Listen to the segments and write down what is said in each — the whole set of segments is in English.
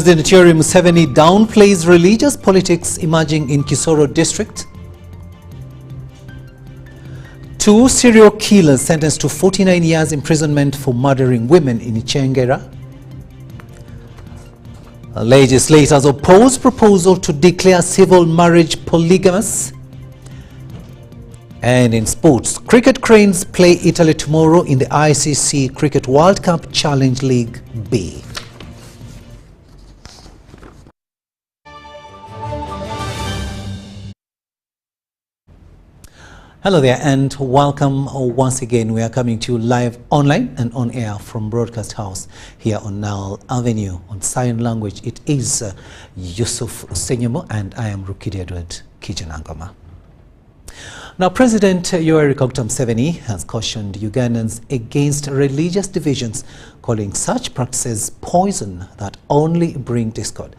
President Yoweri Museveni downplays religious politics emerging in Goro district. 2 serial killers sentenced to 49 years imprisonment for murdering women in Ichengera. Legislators oppose proposal to declare civil marriage polygamous. And in sports, cricket cranes play Italy tomorrow in the ICC Cricket World Cup Challenge League B. Hello there and welcome once again. We are coming to you live online and on air from Broadcast House here on Nile Avenue on sign language. It is Yusuf Senyomo and I am Rukidi Kiijanangoma. Now, President Yoweri Museveni has cautioned Ugandans against religious divisions, calling such practices poison that only bring discord.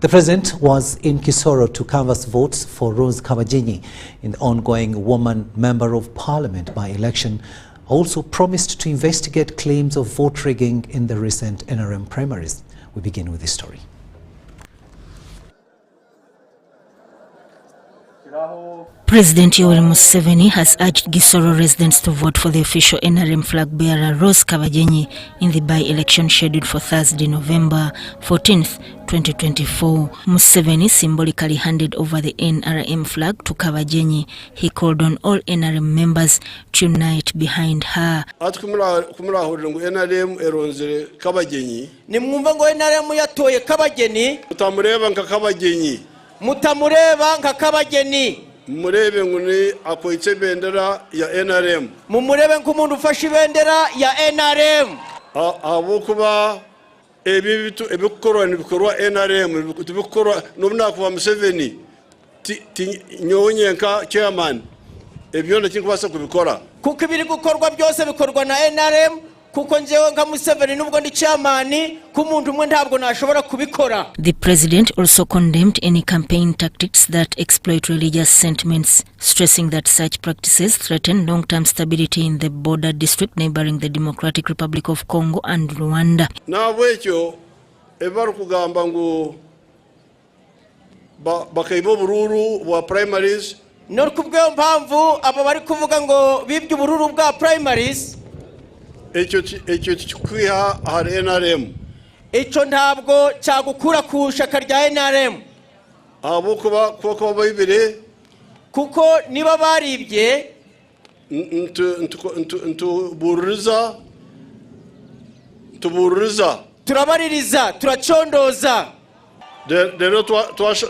The president was in Goro to canvass votes for Rose Kabajenyi in the ongoing woman member of parliament by-election. Also promised to investigate claims of vote rigging in the recent NRM primaries. We begin with this story. President Yoweri Museveni has urged Goro residents to vote for the official NRM flag bearer Rose Kabajenyi in the by-election scheduled for Thursday, November 14th, 2024. Museveni symbolically handed over the NRM flag to Kabajenyi. He called on all NRM members to unite behind her. Mutamureba nka Kabageni murebe nguni akoitse bendera ya NRM mumurebe nk'umuntu ufashe bendera ya NRM abokuba ebikorwa NRM bikorwa n'umwaka wa Museveni nyonyenka chairman ebyo ndakingubasa kubikora kuko ibiri gukorwa byose bikorwa na NRM kuko njewe nka Museveni nubwo ndi chairman kumuntu umwe ntabwo nashobora kubikora. The president also condemned any campaign tactics that exploit religious sentiments, stressing that such practices threaten long-term stability in the border district neighboring the Democratic Republic of Congo and Rwanda. Na bwekyo ebaru kugamba ngo bakaibo bururu wa primaries no kubwe mpamvu aba bari kuvuga ngo bibye bururu bwa primaries Echo kwiha hari NRM. Echo ntabwo cyagukura ku shaka rya NRM. Abo kuba bayibire kuko niba baribye tubururiza turabaririza turacondoza rero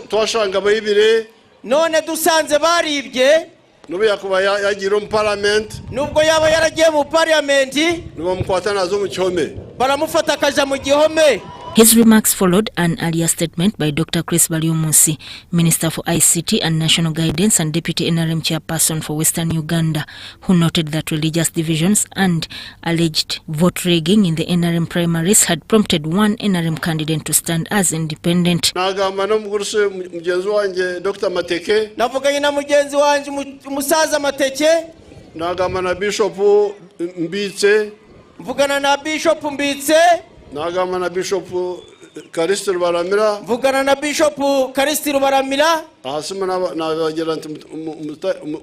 twashanga bayibire none dusanze baribye nubu yakuba yagira mu parliament nubwo yaba yaragiye mu parliament nubu mukwata nazo mu gihome baramufata akaja mu gihome. His remarks followed an earlier statement by Dr. Chris Baliomusi, Minister for ICT and National Guidance and Deputy NRM Chairperson for Western Uganda, who noted that religious divisions and alleged vote rigging in the NRM primaries had prompted one NRM candidate to stand as independent. Nagamba no muguruse mugenzi wanje Dr. Mateke. Navuganye na mugenzi wanje umusaza Mateke. Nagamba na Bishop Mbitse. Mvugana na Bishop Mbitse. Nagamba na Bishop Karistiro Baramira. Mvugana na Bishop Karistiro Baramira. Asima nabagira nti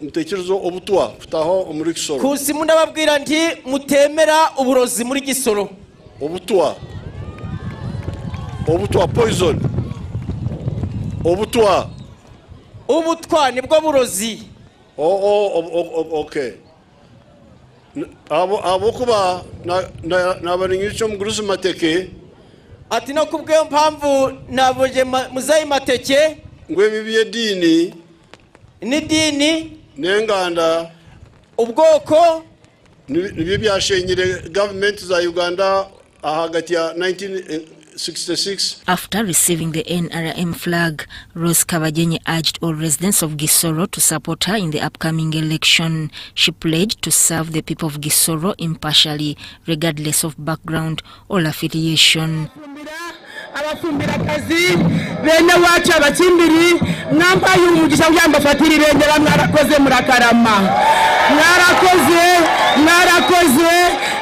mutekerezo obutwa futaho muri Gisoro. Kusimu ndababwira nti mutemera uburozi muri Gisoro. Obutwa poison. Obutwa nibwo burozi. Okay. Abo kuba nabaringicho mugurusi Mateke ati no kubwe mpamvu naboje muzayi Mateke ngwe bibiye dini ni dini nenganda ubwoko nibyo byashenyire government za Uganda hagati ya 1966. After receiving the NRM flag, Rose Kabajenyi urged all residents of Goro to support her in the upcoming election. She pledged to serve the people of Goro impartially, regardless of background or affiliation. Abafumbira kazi bene wacu abakimbiri mwambaye umugisha byambafatira irengera mwarakoze murakarama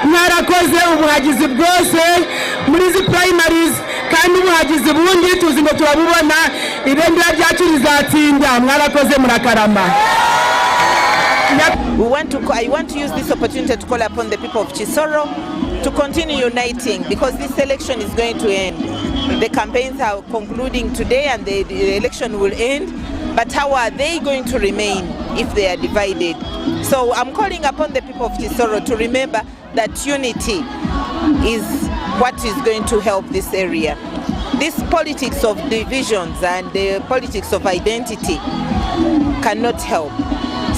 mwarakoze ubuhagizi bwose muri zi primaries kandi ubuhagizi bundi tuzi ngo turabubona ibendera ryacu rizatsinda mwarakoze murakarama. I want to use this opportunity to call upon the people of Chisoro to continue uniting, because this election is going to end. The campaigns are concluding today and the election will end, but how are they going to remain if they are divided? So I'm calling upon the people of Chisoro to remember that unity is what is going to help this area. This politics of divisions and the politics of identity cannot help.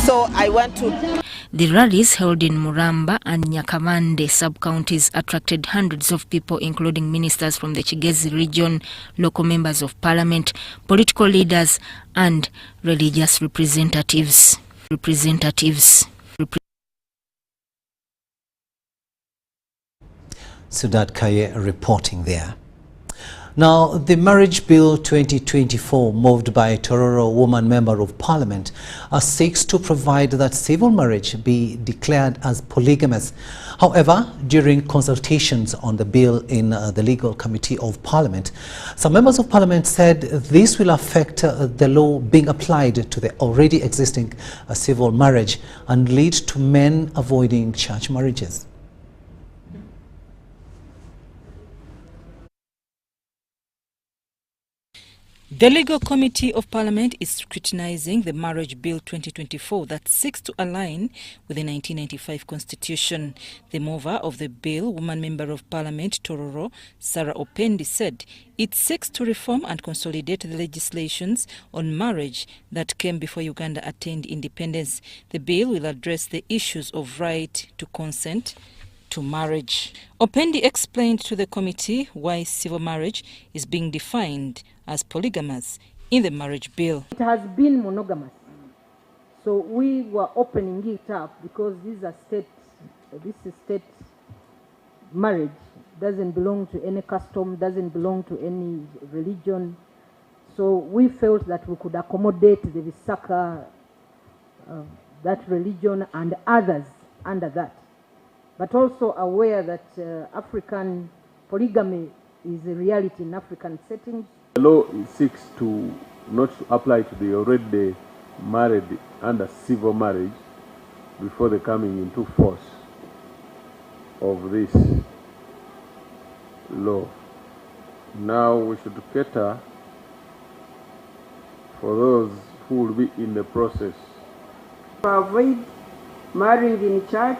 So I want to... The rallies held in Muramba and Nyakavande sub-counties attracted hundreds of people, including ministers from the Kigezi region, local members of parliament, political leaders and religious representatives. Sudat Kaye reporting there. Now, the Marriage Bill 2024, moved by a Tororo woman member of parliament, seeks to provide that civil marriage be declared as polygamous. However, during consultations on the bill in the legal committee of parliament, some members of parliament said this will affect the law being applied to the already existing civil marriage and lead to men avoiding church marriages. The Legal Committee of Parliament is scrutinizing the Marriage Bill 2024 that seeks to align with the 1995 Constitution. The mover of the bill, woman member of Parliament Tororo, Sarah Opendi, said it seeks to reform and consolidate the legislations on marriage that came before Uganda attained independence. The bill will address the issues of right to consent to marriage. Opendi explained to the committee why civil marriage is being defined as polygamous in the marriage bill. It has been monogamous. So we were opening it up because this is state marriage. Doesn't belong to any custom, doesn't belong to any religion. So we felt that we could accommodate the Visaka, that religion and others under that. But also aware that African polygamy is a reality in African settings. The law seeks to not apply to the already married under civil marriage before the coming into force of this law. Now we should cater for those who will be in the process. To avoid marrying in church,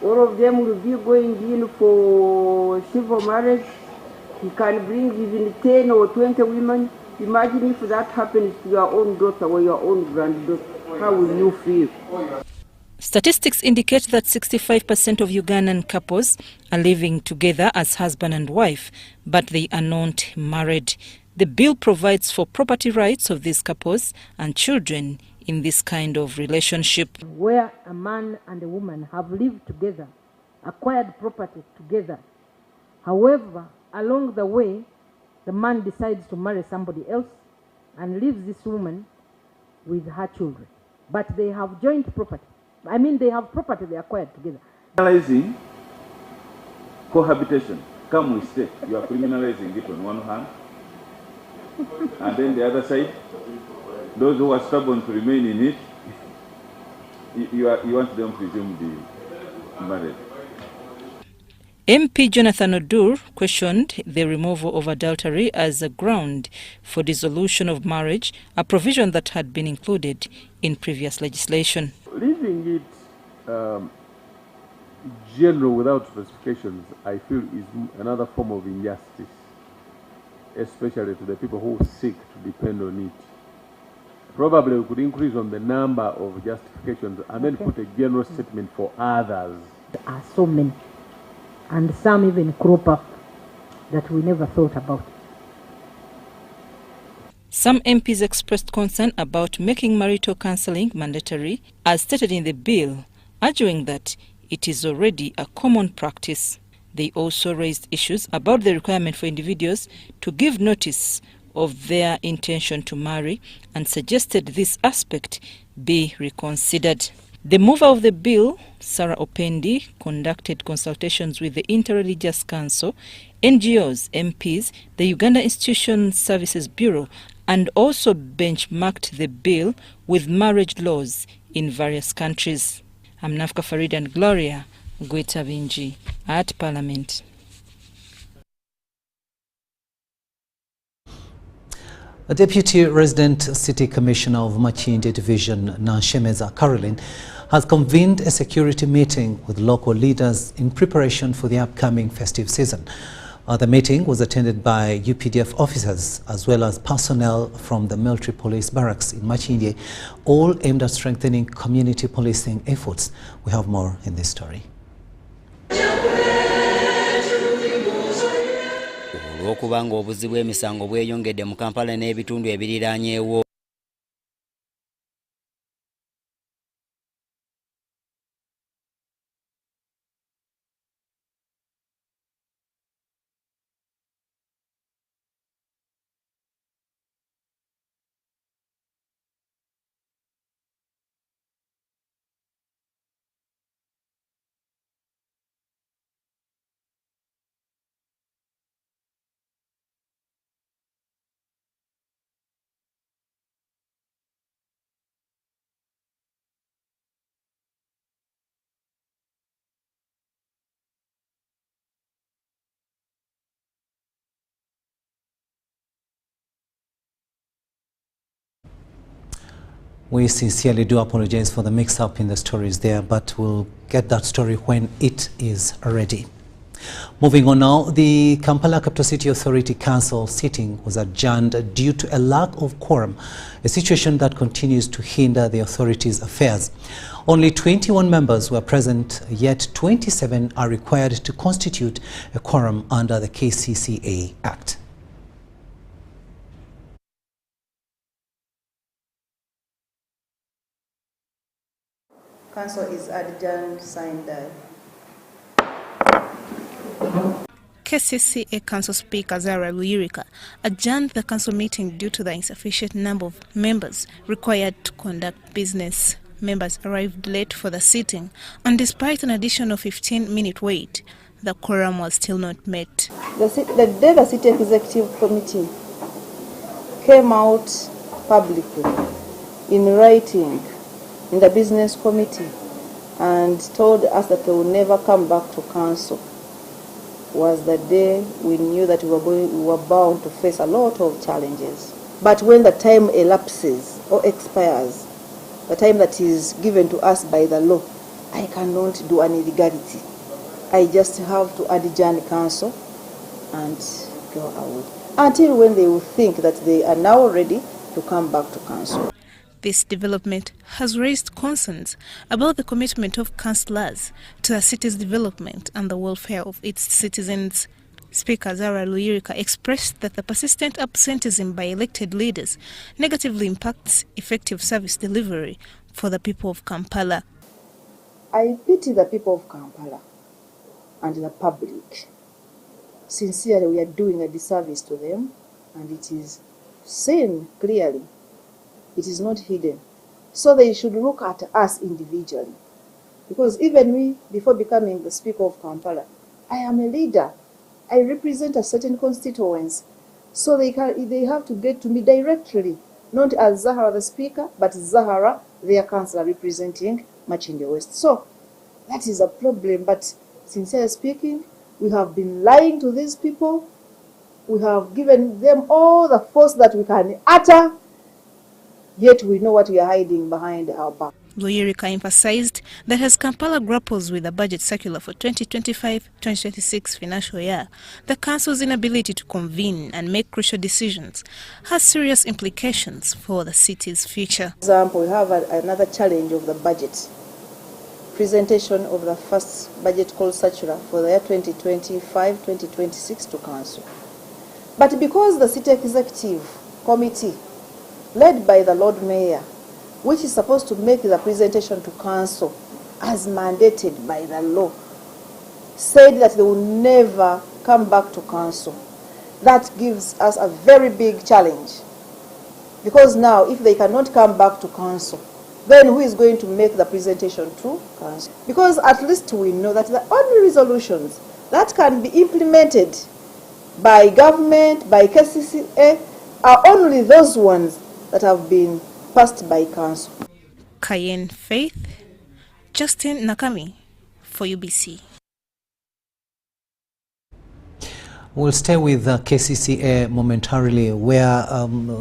all of them will be going in for civil marriage. You can bring even 10 or 20 women. Imagine if that happens to your own daughter or your own granddaughter. How will you feel? Statistics indicate that 65% of Ugandan couples are living together as husband and wife, but they are not married. The bill provides for property rights of these couples and children in this kind of relationship. Where a man and a woman have lived together, acquired property together. However, along the way, the man decides to marry somebody else and leaves this woman with her children. But they have joint property. I mean, they have property they acquired together. Criminalizing cohabitation. Come with state. You are criminalizing it on one hand. And then the other side, those who are stubborn to remain in it, you want them to resume the marriage. MP Jonathan Odur questioned the removal of adultery as a ground for dissolution of marriage, a provision that had been included in previous legislation. Leaving it general without specifications, I feel, is another form of injustice, especially to the people who seek to depend on it. Probably we could increase on the number of justifications and then put a general statement for others. There are so many. And some even crop up that we never thought about. Some MPs expressed concern about making marital counselling mandatory, as stated in the bill, arguing that it is already a common practice. They also raised issues about the requirement for individuals to give notice of their intention to marry and suggested this aspect be reconsidered. The mover of the bill, Sarah Opendi, conducted consultations with the Interreligious Council, NGOs, MPs, the Uganda Institution Services Bureau, and also benchmarked the bill with marriage laws in various countries. I'm Nafka Farid and Gloria Gweta Binji at Parliament. A Deputy Resident City Commissioner of Machindi Division, Nanshemeza Caroline, has convened a security meeting with local leaders in preparation for the upcoming festive season. The meeting was attended by UPDF officers as well as personnel from the military police barracks in Machindi, all aimed at strengthening community policing efforts. We have more in this story. Olw'okubanga obuzi bw'emisango bweyongedde mu Kampala n'ebitundu ebiriraanyeewo. We sincerely do apologize for the mix-up in the stories there, but we'll get that story when it is ready. Moving on now, the Kampala Capital City Authority Council sitting was adjourned due to a lack of quorum, a situation that continues to hinder the authority's affairs. Only 21 members were present, yet 27 are required to constitute a quorum under the KCCA Act. Council is adjourned, signed by KCCA Council Speaker Zara Luyirika adjourned the council meeting due to the insufficient number of members required to conduct business. Members arrived late for the sitting, and despite an additional 15-minute wait, the quorum was still not met. the day the City Executive Committee came out publicly in writing in the business committee and told us that they will never come back to council was the day we knew that we were bound to face a lot of challenges. But when the time elapses or expires, the time that is given to us by the law, I cannot do any legality. I just have to adjourn council and go away until when they will think that they are now ready to come back to council. This development has raised concerns about the commitment of councillors to the city's development and the welfare of its citizens. Speaker Zara Luyirika expressed that the persistent absenteeism by elected leaders negatively impacts effective service delivery for the people of Kampala. I pity the people of Kampala and the public. Sincerely, we are doing a disservice to them, and it is seen clearly. It is not hidden. So they should look at us individually. Because even me, before becoming the Speaker of Kampala, I am a leader. I represent a certain constituents. So they have to get to me directly, not as Zahara the Speaker, but Zahara, their councillor representing Machindi West. So that is a problem, but sincerely speaking, we have been lying to these people. We have given them all the force that we can utter, yet we know what we are hiding behind our back. Luyirika emphasized that as Kampala grapples with the budget circular for 2025-2026 financial year, the council's inability to convene and make crucial decisions has serious implications for the city's future. For example, we have another challenge of the budget. Presentation of the first budget call circular for the year 2025-2026 to council. But because the City Executive Committee, led by the Lord Mayor, which is supposed to make the presentation to council as mandated by the law, said that they will never come back to council. That gives us a very big challenge. Because now, if they cannot come back to council, then who is going to make the presentation to Council? Because at least we know that the only resolutions that can be implemented by government, by KCCA, are only those ones that have been passed by Council. Cayenne Faith, Justin Nakami for UBC. We'll stay with KCCA momentarily, where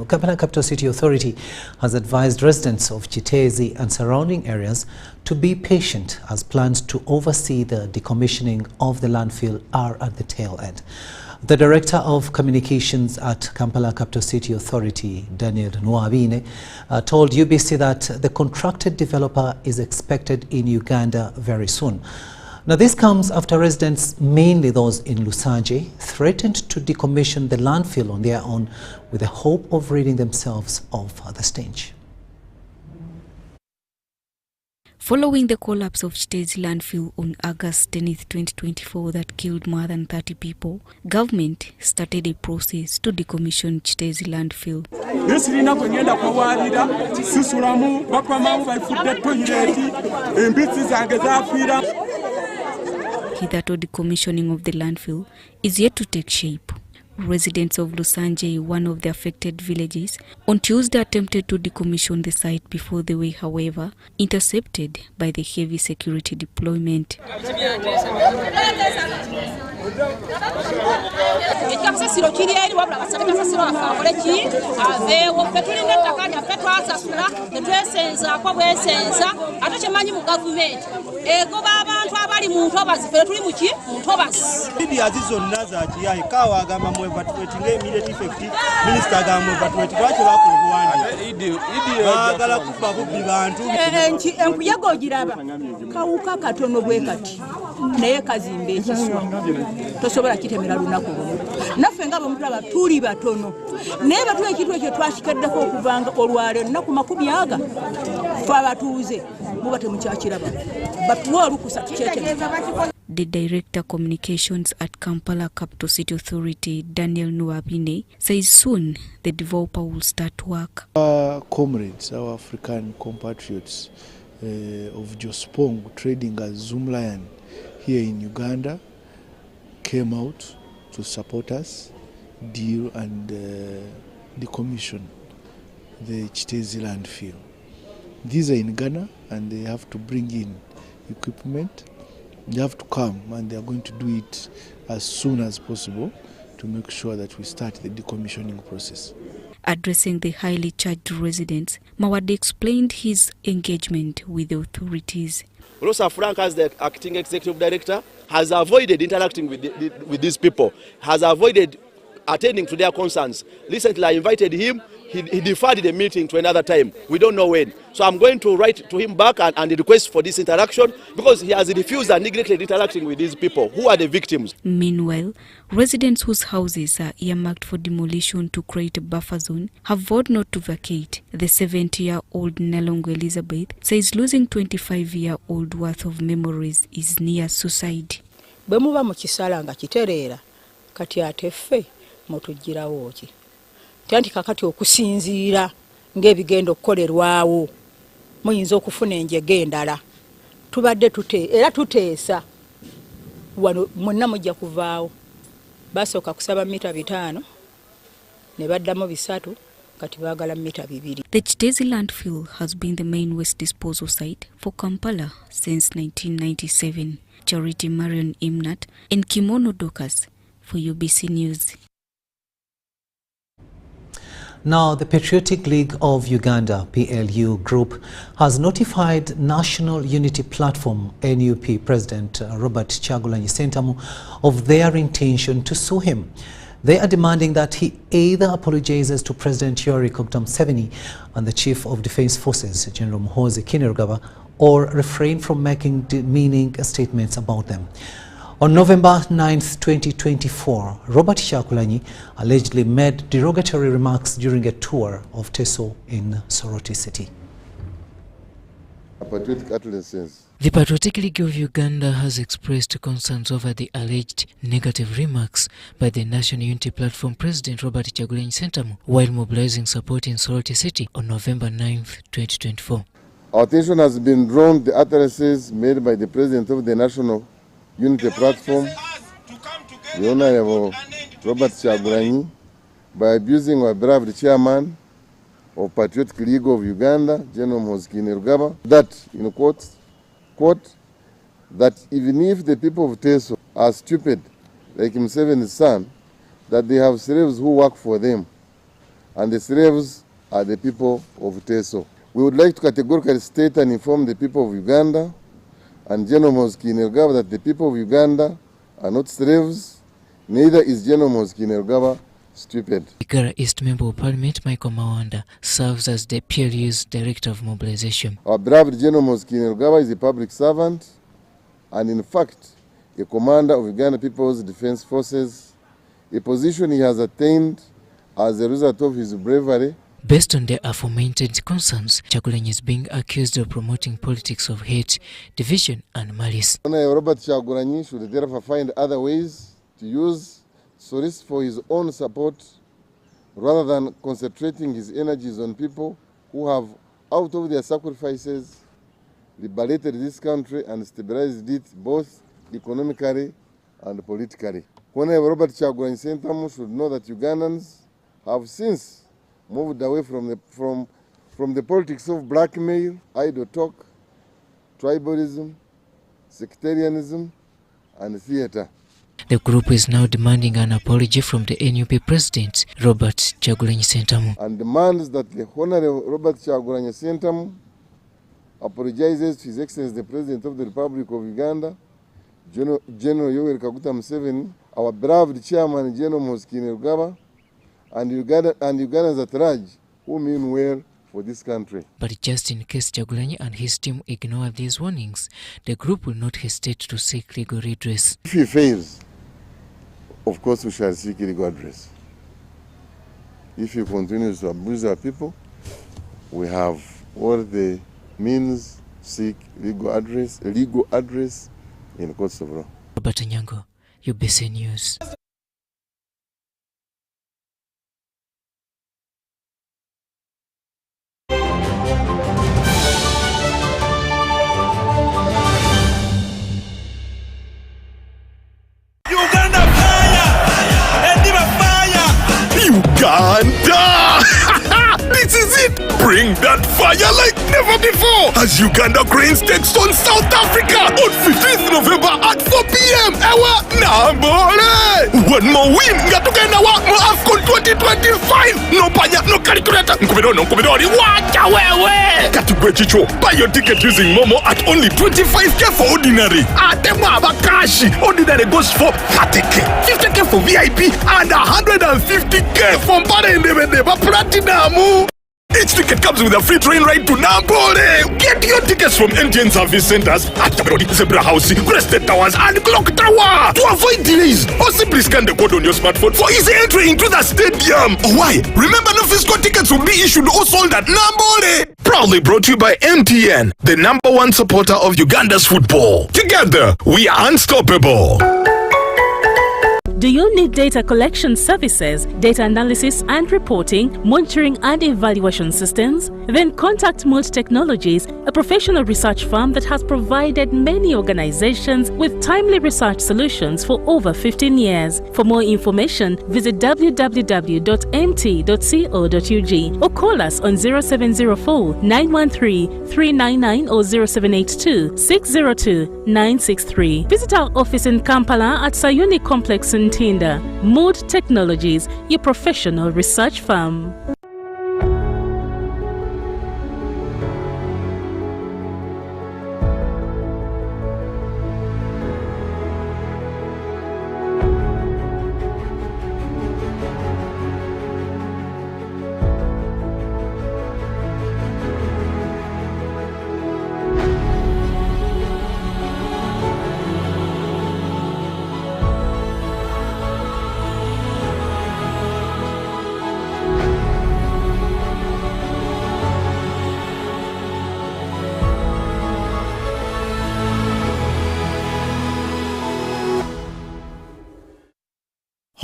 Kampala Capital City Authority has advised residents of Chitezi and surrounding areas to be patient as plans to oversee the decommissioning of the landfill are at the tail end. The Director of Communications at Kampala Capital City Authority, Daniel Nwabine, told UBC that the contracted developer is expected in Uganda very soon. Now, this comes after residents, mainly those in Lusanje, threatened to decommission the landfill on their own with the hope of ridding themselves of the stench. Following the collapse of Chitezi landfill on August 10, 2024 that killed more than 30 people, government started a process to decommission Chitezi landfill. Hitherto decommissioning of the landfill is yet to take shape. Residents of Lusanje, one of the affected villages, on Tuesday attempted to decommission the site before they were, however, intercepted by the heavy security deployment. Kawuka katono bwe kati naye kazimbe ekiswa tosobola kitemera lunaku naffe nga bamutaba tuli batono naye batuwa ekintu ekyo twakikaddeko okuvanga olwaleero nnaku 40 fe abatuuze muba temukyakiraba batuwa olukusa tukyekemera. The Director Communications at Kampala Capital City Authority, Daniel Nwabine, says soon the developer will start work. Our comrades, our African compatriots of Jospong trading as Zoomlion here in Uganda came out to support us, deal and decommission the Chitezi landfill. These are in Ghana and they have to bring in equipment. They have to come and they are going to do it as soon as possible to make sure that we start the decommissioning process. Addressing the highly charged residents, Mawade explained his engagement with the authorities. Rosa Frank, as the acting executive director, has avoided interacting with these people, has avoided attending to their concerns. Recently, I invited him. He deferred the meeting to another time. We don't know when. So I'm going to write to him back and request for this interaction because he has refused and neglected interacting with these people who are the victims. Meanwhile, residents whose houses are earmarked for demolition to create a buffer zone have vowed not to vacate. The 70-year-old Nalongo Elizabeth says losing 25-year-old worth of memories is near suicide. Bwe muba mu kisala nga kitereera kati ate ffe mutugirawo ki. Tanti kakati okusinziira ng'ebigenda okukolerwawo muyinza okufuna enjege endala tubadde era tuteesa wano mwenna mujja kuvaawo basooka kusaba mita 5 ne baddamu 3 kati baagala mita 2. The Chitezi landfill has been the main waste disposal site for Kampala since 1997. Charity Marion Imnat and Kimono Dokas for UBC News. Now, the Patriotic League of Uganda, PLU group, has notified National Unity Platform, NUP President Robert Kyagulanyi Ssentamu of their intention to sue him. They are demanding that he either apologizes to President Yoweri Museveni and the Chief of Defense Forces, General Muhoozi Kainerugaba, or refrain from making demeaning statements about them. On November 9, 2024, Robert Kyagulanyi allegedly made derogatory remarks during a tour of Teso in Soroti City. The Patriotic League of Uganda has expressed concerns over the alleged negative remarks by the National Unity Platform President Robert Kyagulanyi Ssentamu while mobilizing support in Soroti City on November 9, 2024. Our attention has been drawn to the utterances made by the President of the National Unity Platform, the Honorable Robert Kyagulanyi, by abusing our beloved chairman of Patriotic League of Uganda, General Museveni Kainerugaba, that, in quote, that even if the people of Teso are stupid, like Museveni's son, that they have slaves who work for them, and the slaves are the people of Teso. We would like to categorically state and inform the people of Uganda and General Museveni Kainerugaba that the people of Uganda are not slaves, neither is General Museveni Kainerugaba stupid. Cala East Member of Parliament Michael Mawanda serves as the PLU's Director of Mobilization. Our beloved General Museveni Kainerugaba is a public servant and in fact a commander of Uganda People's Defense Forces, a position he has attained as a result of his bravery. Based on the aforementioned concerns, Kyagulanyi is being accused of promoting politics of hate, division and malice. Robert Kyagulanyi should therefore find other ways to use solicit for his own support rather than concentrating his energies on people who have, out of their sacrifices, liberated this country and stabilized it both economically and politically. Honorable Robert Kyagulanyi Ssentamu should know that Ugandans have since moved away from the politics of blackmail, idle talk, tribalism, sectarianism, and theater. The group is now demanding an apology from the NUP President, Robert Kyagulanyi Ssentamu. And demands that the Honorable Robert Kyagulanyi Ssentamu apologizes to His Excellency the President of the Republic of Uganda, General Yoweri Museveni, our beloved Chairman General Museveni Kainerugaba, and Ugandans at large who mean well for this country. But just in case Kyagulanyi and his team ignore these warnings, the group will not hesitate to seek legal redress. If he fails, of course we shall seek legal redress. If he continues to abuse our people, we have all the means to seek legal address in courts of law. Robert Nyango, UBC News. Uganda! This is it! Bring that fire like never before as Uganda Cranes takes on South Africa on 15th November at 4 p.m. Ewa Nambole! One more win! Ngatugenda wa mo AFCON 2025! No panya, no calculator! Nkubidoni, wacha wewe! Katugwe chicho, buy your ticket using Momo at only 25k for ordinary. Atema abakashi! Ordinary goes for 30k, 50k for VIP, and 150k for Mparendebedeba Platinum! Each ticket comes with a free train ride to Nampole. Get your tickets from NTN service centers at Patriotic, Zebra House, Crested Towers, and Clock Tower. To avoid delays, or simply scan the code on your smartphone for easy entry into the stadium. Oh, why? Remember, no physical tickets will be issued or sold at Nampole. Proudly brought to you by MTN, the #1 supporter of Uganda's football. Together, we are unstoppable. Do you need data collection services, data analysis and reporting, monitoring and evaluation systems? Then contact Motos Technologies, a professional research firm that has provided many organizations with timely research solutions for over 15 years. For more information, visit www.mt.co.ug or call us on 0704 913 399 or 0782 602 963. Visit our office in Kampala at Sayuni Complex in Tinda. Motos Technologies, your professional research firm.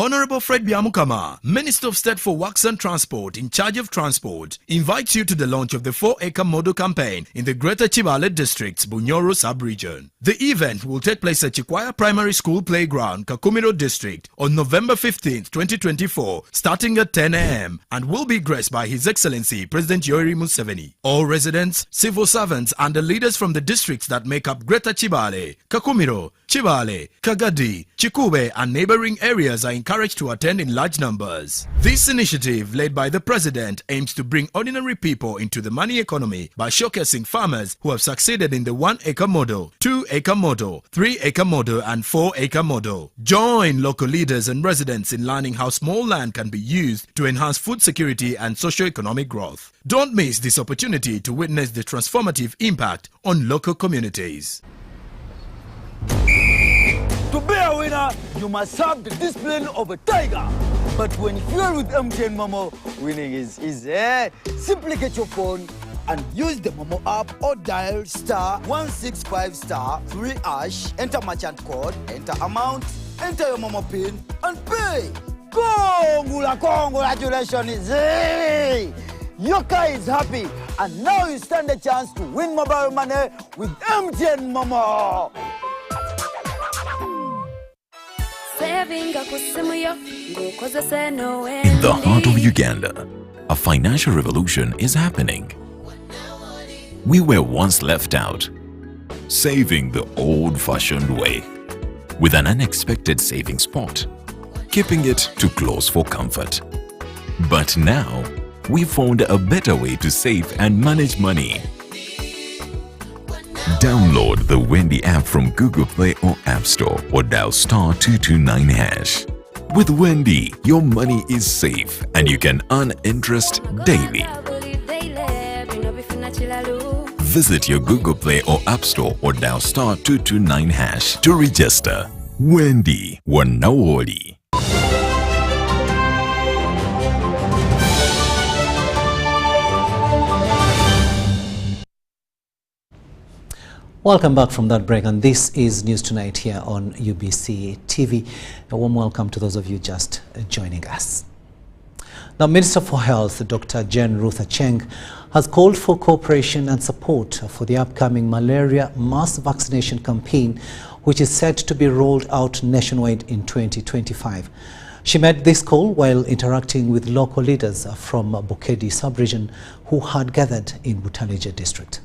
Honorable Fred Byamukama, Minister of State for Works and Transport in charge of transport, invites you to the launch of the 4-acre model campaign in the Greater Chibale District's Bunyoro sub-region. The event will take place at Chikwaya Primary School Playground, Kakumiro District on November 15, 2024, starting at 10 a.m. and will be graced by His Excellency President Yoweri Museveni. All residents, civil servants and the leaders from the districts that make up Greater Chibale, Kakumiro, Chibale, Kagadi, Chikube and neighboring areas are encouraged to attend in large numbers. This initiative, led by the President, aims to bring ordinary people into the money economy by showcasing farmers who have succeeded in the 1-acre model, 2-acre model, 3-acre model and 4-acre model. Join local leaders and residents in learning how small land can be used to enhance food security and socio-economic growth. Don't miss this opportunity to witness the transformative impact on local communities. To be a winner, you must have the discipline of a tiger. But when fueled with MTN Momo, winning is easy. Simply get your phone and use the Momo app or dial *165*3#, enter merchant code, enter amount, enter your Momo PIN and pay. Congratulations! Your car is happy and now you stand a chance to win mobile money with MTN Momo. In the heart of Uganda, a financial revolution is happening. We were once left out, saving the old-fashioned way, with an unexpected saving spot, keeping it too close for comfort. But now, we found a better way to save and manage money. Download the Wendy app from Google Play or App Store or dial *229#. With Wendy, your money is safe and you can earn interest daily. Visit your Google Play or App Store or dial *229# to register. Wendy Wanawoli. Welcome back from that break, and this is News Tonight here on UBC TV. A warm welcome to those of you just joining us. Now, Minister for Health, Dr. Jane Ruth Acheng, has called for cooperation and support for the upcoming malaria mass vaccination campaign, which is set to be rolled out nationwide in 2025. She made this call while interacting with local leaders from Bukedi sub-region who had gathered in Butaleja district.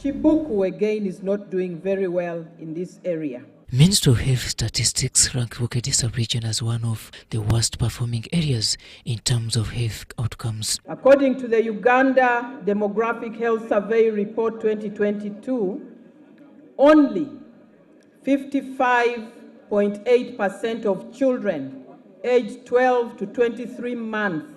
Chibuku again is not doing very well in this area. Ministry of Health Statistics rank Rukidi sub-region as one of the worst performing areas in terms of health outcomes. According to the Uganda Demographic Health Survey Report 2022, only 55.8% of children aged 12 to 23 months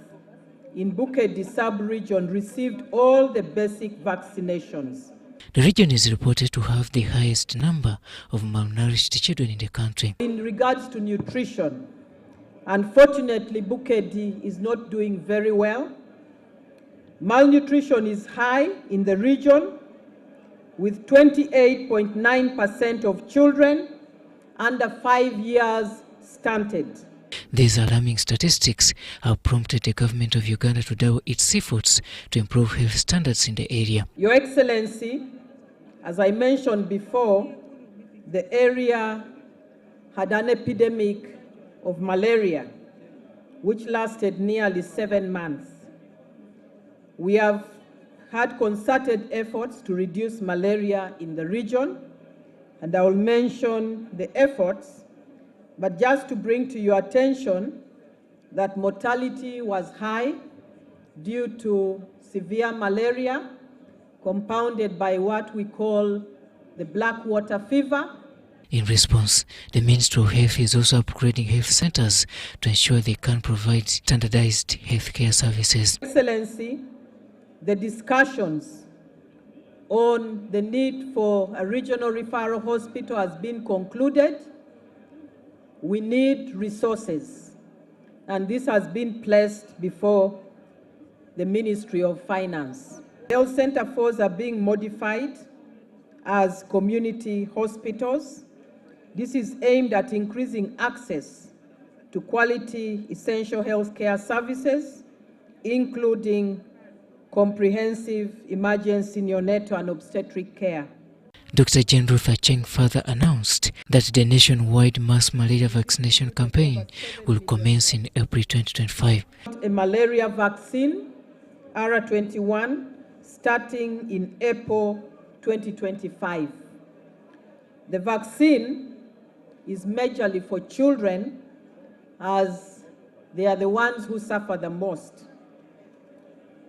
in Bukedi sub-region received all the basic vaccinations. The region is reported to have the highest number of malnourished children in the country. In regards to nutrition, unfortunately, Bukedi is not doing very well. Malnutrition is high in the region, with 28.9% of children under 5 years stunted. These alarming statistics have prompted the government of Uganda to double its efforts to improve health standards in the area. Your Excellency, as I mentioned before, the area had an epidemic of malaria, which lasted nearly 7 months. We have had concerted efforts to reduce malaria in the region, and I will mention the efforts, but just to bring to your attention that mortality was high due to severe malaria, compounded by what we call the black water fever. In response, the Ministry of Health is also upgrading health centers to ensure they can provide standardized healthcare services. Excellency, the discussions on the need for a regional referral hospital has been concluded. We need resources, and this has been placed before the Ministry of Finance. Health center 4s are being modified as community hospitals. This is aimed at increasing access to quality essential healthcare services, including comprehensive emergency neonatal and obstetric care. Dr. Jane Ruth Acheng further announced that the nationwide mass malaria vaccination campaign will commence in April 2025. A malaria vaccine, R21, starting in April 2025. The vaccine is majorly for children, as they are the ones who suffer the most.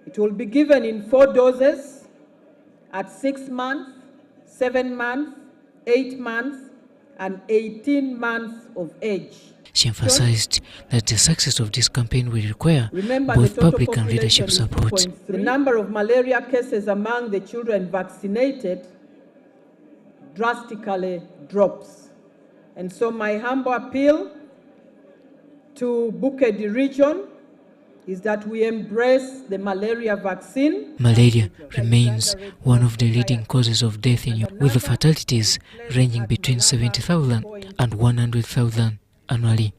It will be given in 4 doses at 6 months, 7 months, 8 months, and 18 months of age. She emphasized that the success of this campaign will require both public and leadership support. The number of malaria cases among the children vaccinated drastically drops. And so my humble appeal to Bukedi region is that we embrace the malaria vaccine. Malaria remains one of the leading causes of death in Uganda, with the fatalities ranging between 70,000 and 100,000 annually.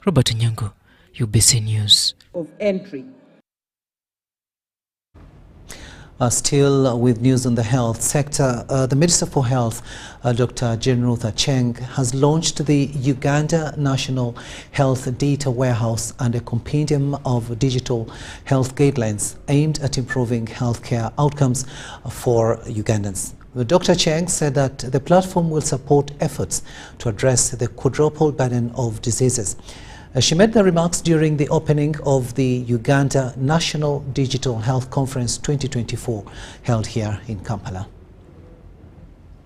Robert Nyango, UBC News. Of entry. Still with news on the health sector, the Minister for Health, Dr. Jane Ruth Acheng, has launched the Uganda National Health Data Warehouse and a compendium of digital health guidelines aimed at improving healthcare outcomes for Ugandans. Dr. Acheng said that the platform will support efforts to address the quadruple burden of diseases. She made the remarks during the opening of the Uganda National Digital Health Conference 2024 held here in Kampala.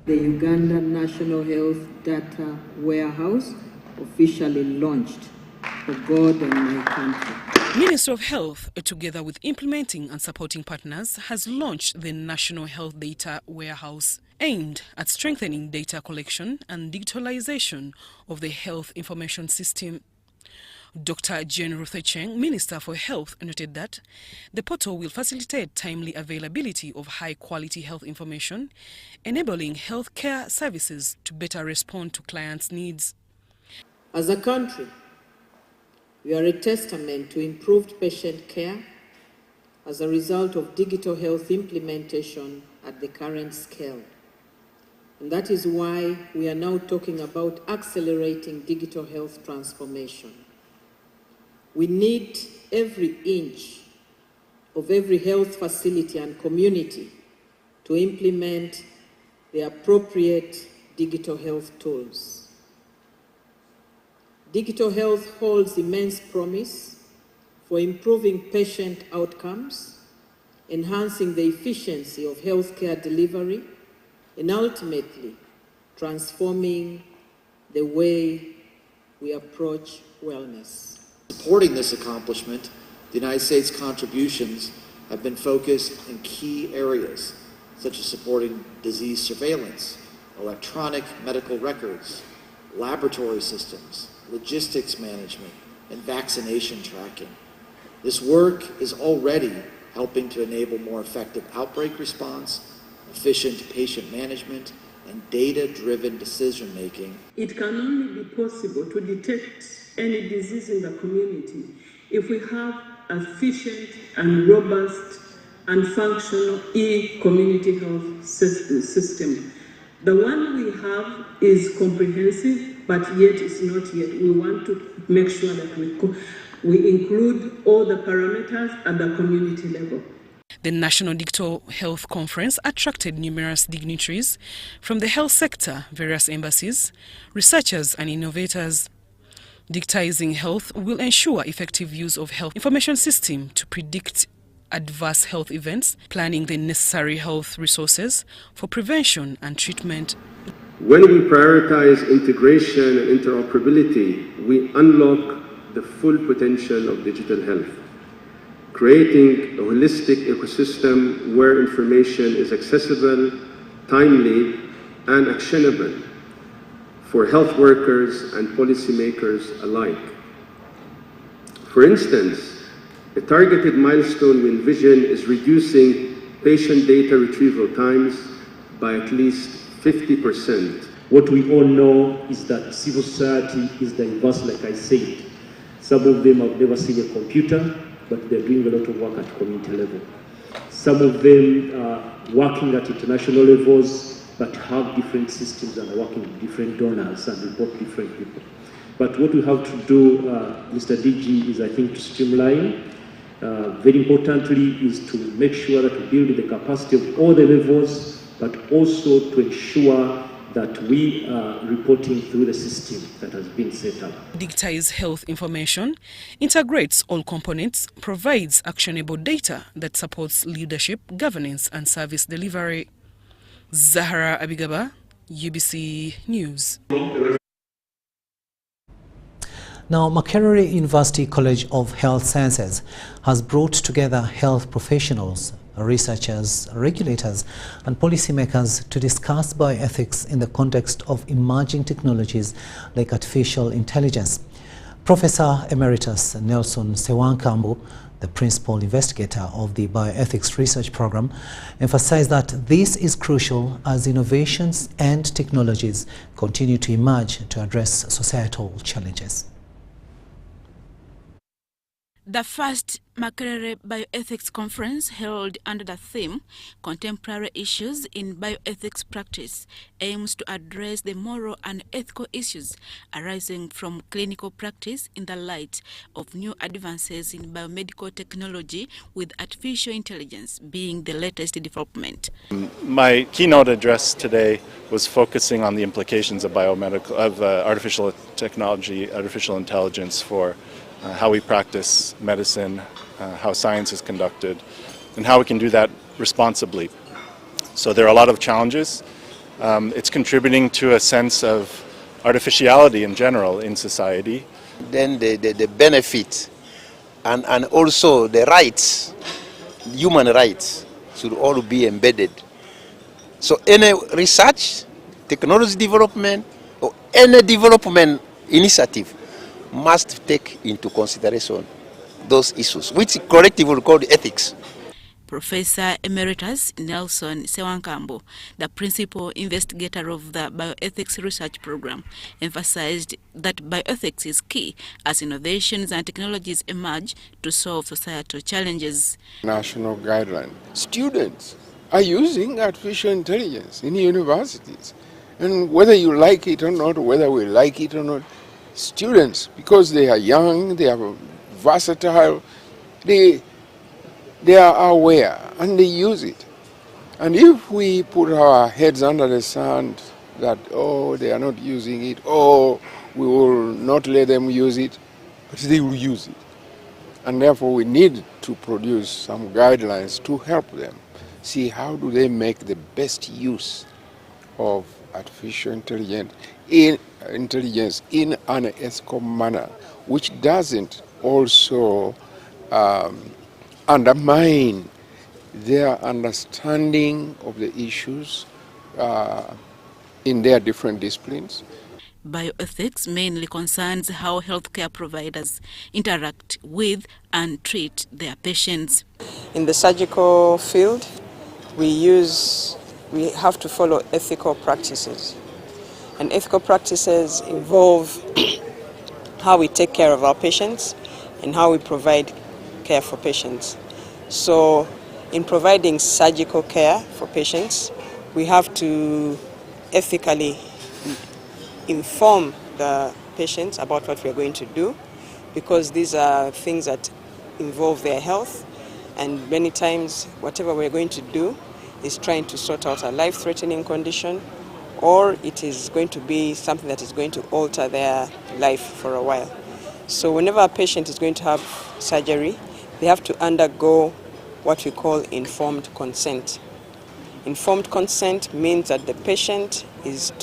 The Uganda National Health Data Warehouse officially launched for God and my country. Ministry of Health, together with implementing and supporting partners, has launched the National Health Data Warehouse, aimed at strengthening data collection and digitalization of the health information system. Dr. Jane Ruth Acheng, Minister for Health, noted that the portal will facilitate timely availability of high-quality health information, enabling healthcare services to better respond to clients' needs. As a country, we are a testament to improved patient care as a result of digital health implementation at the current scale. And that is why we are now talking about accelerating digital health transformation. We need every inch of every health facility and community to implement the appropriate digital health tools. Digital health holds immense promise for improving patient outcomes, enhancing the efficiency of healthcare delivery, and ultimately transforming the way we approach wellness. Supporting this accomplishment, the United States contributions have been focused in key areas, such as supporting disease surveillance, electronic medical records, laboratory systems, logistics management, and vaccination tracking. This work is already helping to enable more effective outbreak response, efficient patient management, and data-driven decision-making. It can only be possible to detect any disease in the community if we have an efficient and robust and functional e-community health system. The one we have is comprehensive, but yet it's not yet. We want to make sure that we include all the parameters at the community level. The National Digital Health Conference attracted numerous dignitaries from the health sector, various embassies, researchers and innovators. Digitizing health will ensure effective use of health information system to predict adverse health events, planning the necessary health resources for prevention and treatment. When we prioritize integration and interoperability, we unlock the full potential of digital health, creating a holistic ecosystem where information is accessible, timely, and actionable for health workers and policymakers alike. For instance, a targeted milestone we envision is reducing patient data retrieval times by at least 50%. What we all know is that civil society is diverse, like I said. Some of them have never seen a computer, but they're doing a lot of work at community level. Some of them are working at international levels, but have different systems and are working with different donors and report different people. But what we have to do, Mr. DG, is I think to streamline. Very importantly is to make sure that we build the capacity of all the levels, but also to ensure that we are reporting through the system that has been set up. Digitize health information, integrates all components, provides actionable data that supports leadership, governance and service delivery. Zahara Abigaba, UBC News. Now, Makerere University College of Health Sciences has brought together health professionals, researchers, regulators and policymakers to discuss bioethics in the context of emerging technologies like artificial intelligence. Professor Emeritus Nelson Sewankambu, the principal investigator of the bioethics research program, emphasized that this is crucial as innovations and technologies continue to emerge to address societal challenges. The first Makerere Bioethics Conference, held under the theme Contemporary Issues in Bioethics Practice, aims to address the moral and ethical issues arising from clinical practice in the light of new advances in biomedical technology, with artificial intelligence being the latest development. My keynote address today was focusing on the implications of artificial technology, artificial intelligence for how we practice medicine, how science is conducted, and how we can do that responsibly. So there are a lot of challenges. It's contributing to a sense of artificiality in general in society. Then the benefit and also the rights, human rights, should all be embedded. So any research, technology development, or any development initiative must take into consideration those issues, which collectively we call ethics. Professor Emeritus Nelson Sewankambu, the principal investigator of the bioethics research program, emphasized that bioethics is key as innovations and technologies emerge to solve societal challenges. National guideline. Students are using artificial intelligence in universities, and whether you like it or not, whether we like it or not, students, because they are young, they are versatile, they are aware and they use it. And if we put our heads under the sand that, oh, they are not using it, oh, we will not let them use it, but they will use it. And therefore we need to produce some guidelines to help them see how do they make the best use of artificial intelligence in an ethical manner, which doesn't also undermine their understanding of the issues in their different disciplines. Bioethics mainly concerns how healthcare providers interact with and treat their patients. In the surgical field, we have to follow ethical practices. And ethical practices involve how we take care of our patients and how we provide care for patients. So in providing surgical care for patients, we have to ethically inform the patients about what we're going to do, because these are things that involve their health, and many times whatever we're going to do is trying to sort out a life-threatening condition, or it is going to be something that is going to alter their life for a while. So whenever a patient is going to have surgery, they have to undergo what we call informed consent. Informed consent means that the patient is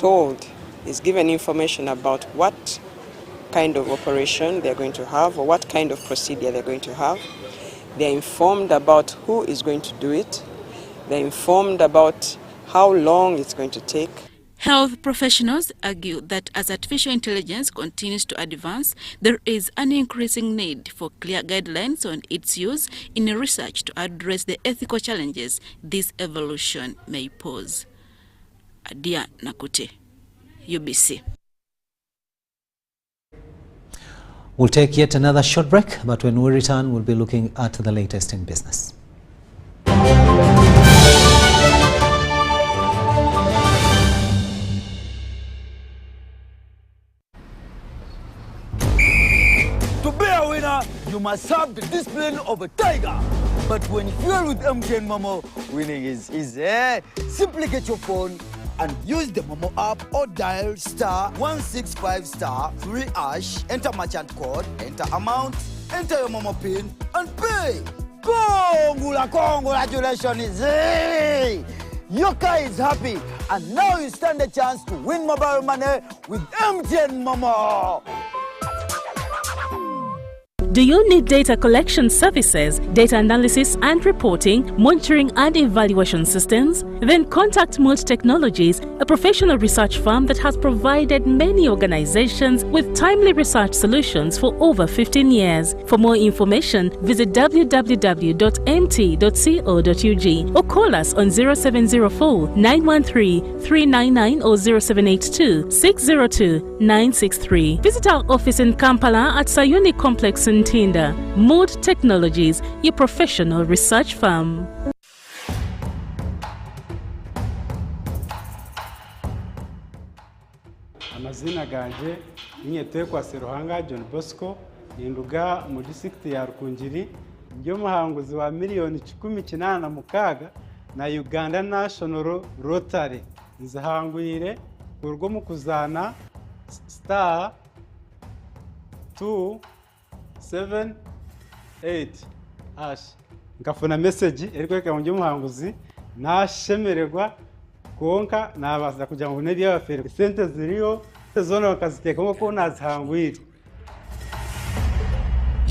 given information about what kind of operation they're going to have or what kind of procedure they're going to have. They're informed about who is going to do it. They're informed about how long it's going to take. Health professionals argue that as artificial intelligence continues to advance, there is an increasing need for clear guidelines on its use in research to address the ethical challenges this evolution may pose. Adia Nakute, UBC. We'll take yet another short break, but when we return, we'll be looking at the latest in business. To be a winner, you must have the discipline of a tiger. But when you fuel with MTN Momo, winning is easy. Simply get your phone and use the Momo app or dial *165*3#, enter merchant code, enter amount, enter your Momo PIN, and pay. Congratulations! Your car is happy, and now you stand a chance to win mobile money with MTN Momo. Do you need data collection services, data analysis and reporting, monitoring and evaluation systems? Then contact Motos Technologies, a professional research firm that has provided many organizations with timely research solutions for over 15 years. For more information, visit www.mt.co.ug or call us on 0704 913 399 or 0782 602 963. Visit our office in Kampala at Sayuni Complex in Tinda. Motos Technologies, your professional research firm. Amazina ganje ninyetekwa Seruhanga John Bosco ninduga mu district ya Rukungiri ndio muhanguzi wa miliyoni 18 na Uganda National Rotary nzahangwire urwo mu kuzana star 278 hash ngafuna message erikweka mu muhanguzi nashemererwa konka nabaza kugira ngo nebiya bafere sente ziriyo zona bakaziteka ngo nazihangwire.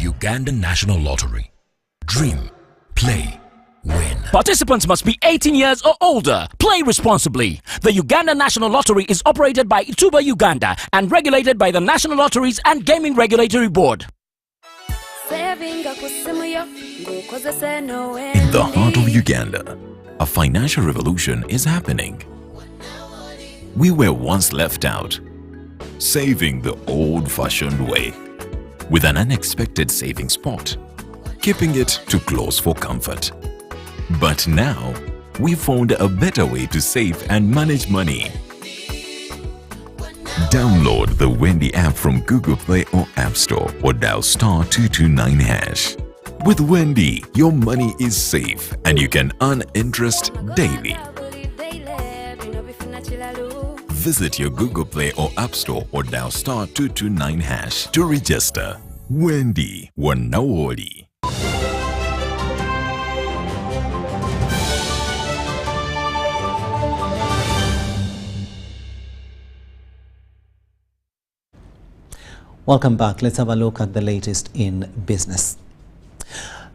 Uganda National Lottery. Dream, play, win. Participants must be 18 years or older. Play responsibly. The Uganda National Lottery is operated by Ituba Uganda and regulated by the National Lotteries and Gaming Regulatory Board. In the heart of Uganda, a financial revolution is happening. We were once left out, saving the old-fashioned way, with an unexpected saving spot, keeping it too close for comfort. But now, we found a better way to save and manage money. Download the Wendy app from Google Play or App Store or dial *229#. With Wendy, your money is safe and you can earn interest daily. Visit your Google Play or App Store or dial *229# to register. Wendy Wanawoli. Welcome back. Let's have a look at the latest in business.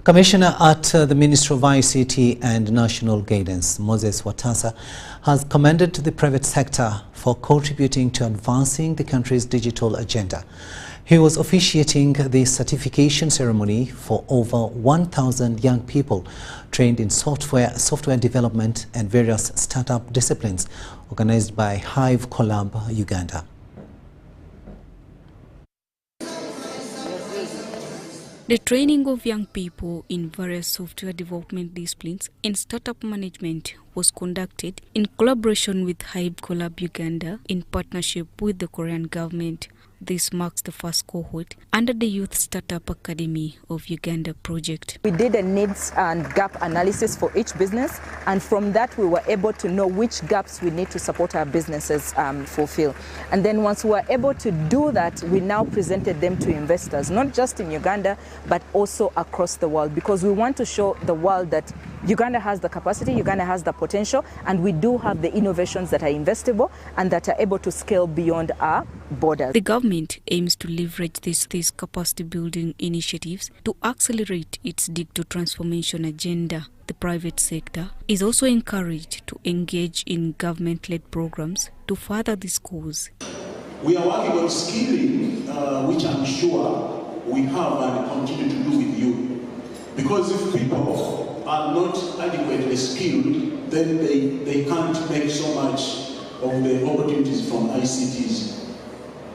Commissioner at the Ministry of ICT and National Guidance, Moses Watasa, has commended the private sector for contributing to advancing the country's digital agenda. He was officiating the certification ceremony for over 1,000 young people trained in software development and various startup disciplines organized by Hive Collab Uganda. The training of young people in various software development disciplines and startup management was conducted in collaboration with Hive Collab Uganda in partnership with the Korean government. This marks the first cohort under the Youth Startup Academy of Uganda project. We did a needs and gap analysis for each business, and from that we were able to know which gaps we need to support our businesses fulfill. And then once we were able to do that, we now presented them to investors, not just in Uganda, but also across the world, because we want to show the world that Uganda has the capacity, Uganda has the potential, and we do have the innovations that are investable and that are able to scale beyond our borders. The government aims to leverage these capacity building initiatives to accelerate its digital transformation agenda. The private sector is also encouraged to engage in government-led programs to further this cause. We are working on skilling, which I'm sure we have and continue to do with you. Because if people are not adequately skilled, then they can't make so much of the opportunities from ICTs.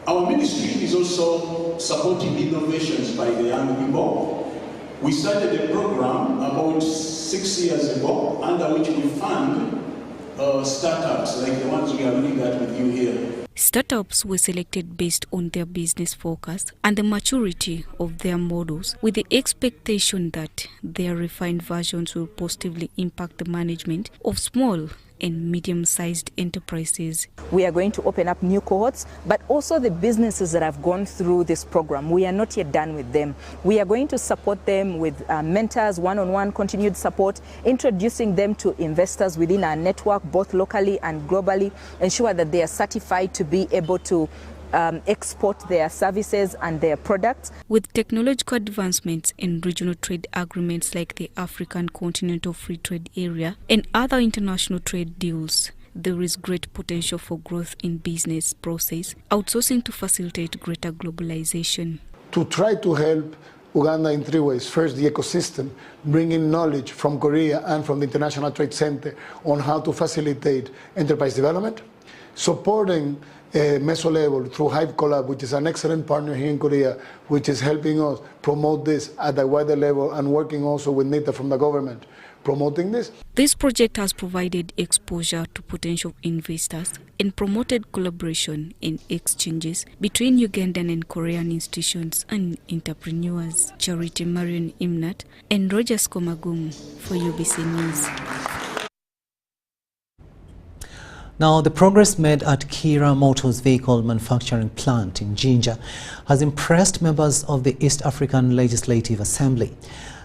Our ministry is also supporting innovations by the young people. We started a program about 6 years ago under which we fund startups like the ones we are looking at with you here. Startups were selected based on their business focus and the maturity of their models, with the expectation that their refined versions will positively impact the management of small and medium-sized enterprises. We are going to open up new cohorts, but also the businesses that have gone through this program. We are not yet done with them. We are going to support them with mentors, one-on-one continued support, introducing them to investors within our network, both locally and globally, ensure that they are certified to be able to export their services and their products. With technological advancements and regional trade agreements like the African Continental Free Trade Area and other international trade deals, there is great potential for growth in business process, outsourcing to facilitate greater globalization. To try to help Uganda in 3 ways. First, the ecosystem, bringing knowledge from Korea and from the International Trade Center on how to facilitate enterprise development, supporting meso level through Hive Collab, which is an excellent partner here in Korea, which is helping us promote this at a wider level, and working also with NITA from the government, promoting this. This project has provided exposure to potential investors and promoted collaboration and exchanges between Ugandan and Korean institutions and entrepreneurs. Charity Marion Imnat and Rogers Komagum for UBC News. Now, the progress made at Kira Motos vehicle manufacturing plant in Jinja has impressed members of the East African Legislative Assembly.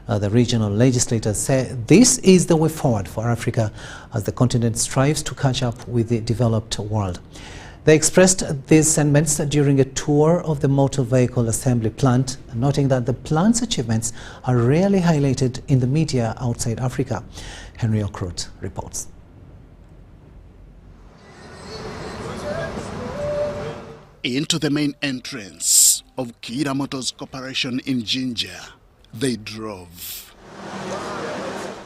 The regional legislators say this is the way forward for Africa as the continent strives to catch up with the developed world. They expressed these sentiments during a tour of the motor vehicle assembly plant, noting that the plant's achievements are rarely highlighted in the media outside Africa. Henry Okrut reports. Into the main entrance of Kira Motors Corporation in Jinja, they drove.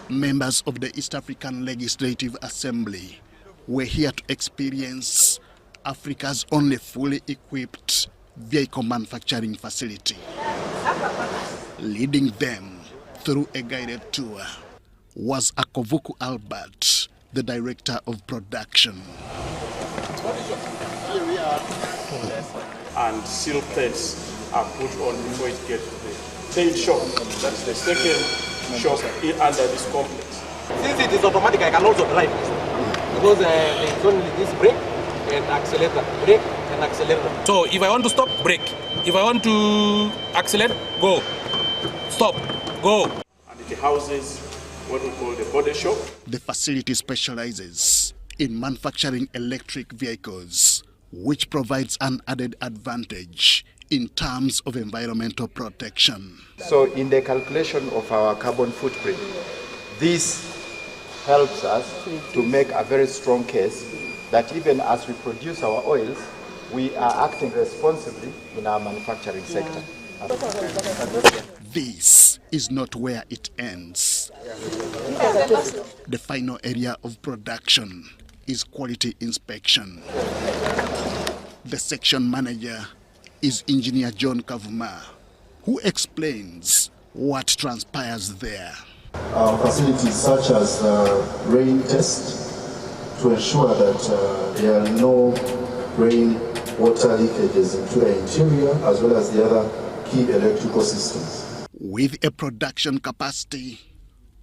Members of the East African Legislative Assembly were here to experience Africa's only fully equipped vehicle manufacturing facility. Leading them through a guided tour was Akovuku Albert, the director of production. Here we are. And seal plates are put on before it gets to the tail shop. That's the second shop under this complex. Since it is automatic, I can also drive because there is only this brake and accelerator, brake and accelerator. So if I want to stop, brake. If I want to accelerate, go. Stop, go. And it houses what we call the body shop. The facility specializes in manufacturing electric vehicles, which provides an added advantage in terms of environmental protection. So in the calculation of our carbon footprint, this helps us to make a very strong case that even as we produce our oils, we are acting responsibly in our manufacturing sector. This is not where it ends. The final area of production is quality inspection. The section manager is Engineer John Kavuma, who explains what transpires there. Our facilities such as rain test to ensure that there are no rain water leakages into the interior as well as the other key electrical systems. With a production capacity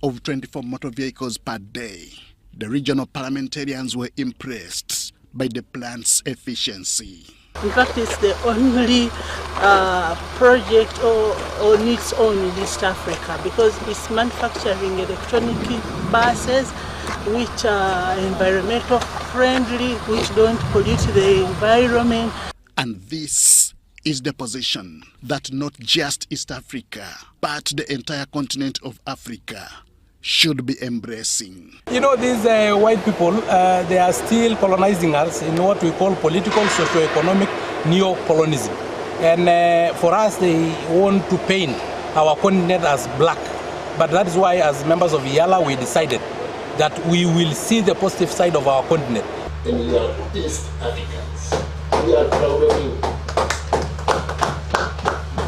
of 24 motor vehicles per day, the regional parliamentarians were impressed by the plant's efficiency. In fact, it's the only project on its own in East Africa because it's manufacturing electronic buses which are environmental friendly, which don't pollute the environment. And this is the position that not just East Africa, but the entire continent of Africa should be embracing. You know, these white people, they are still colonizing us in what we call political, socio-economic neo-colonism. And for us, they want to paint our continent as black. But that is why, as members of Yala, we decided that we will see the positive side of our continent. And we are East Africans. We are proud of you.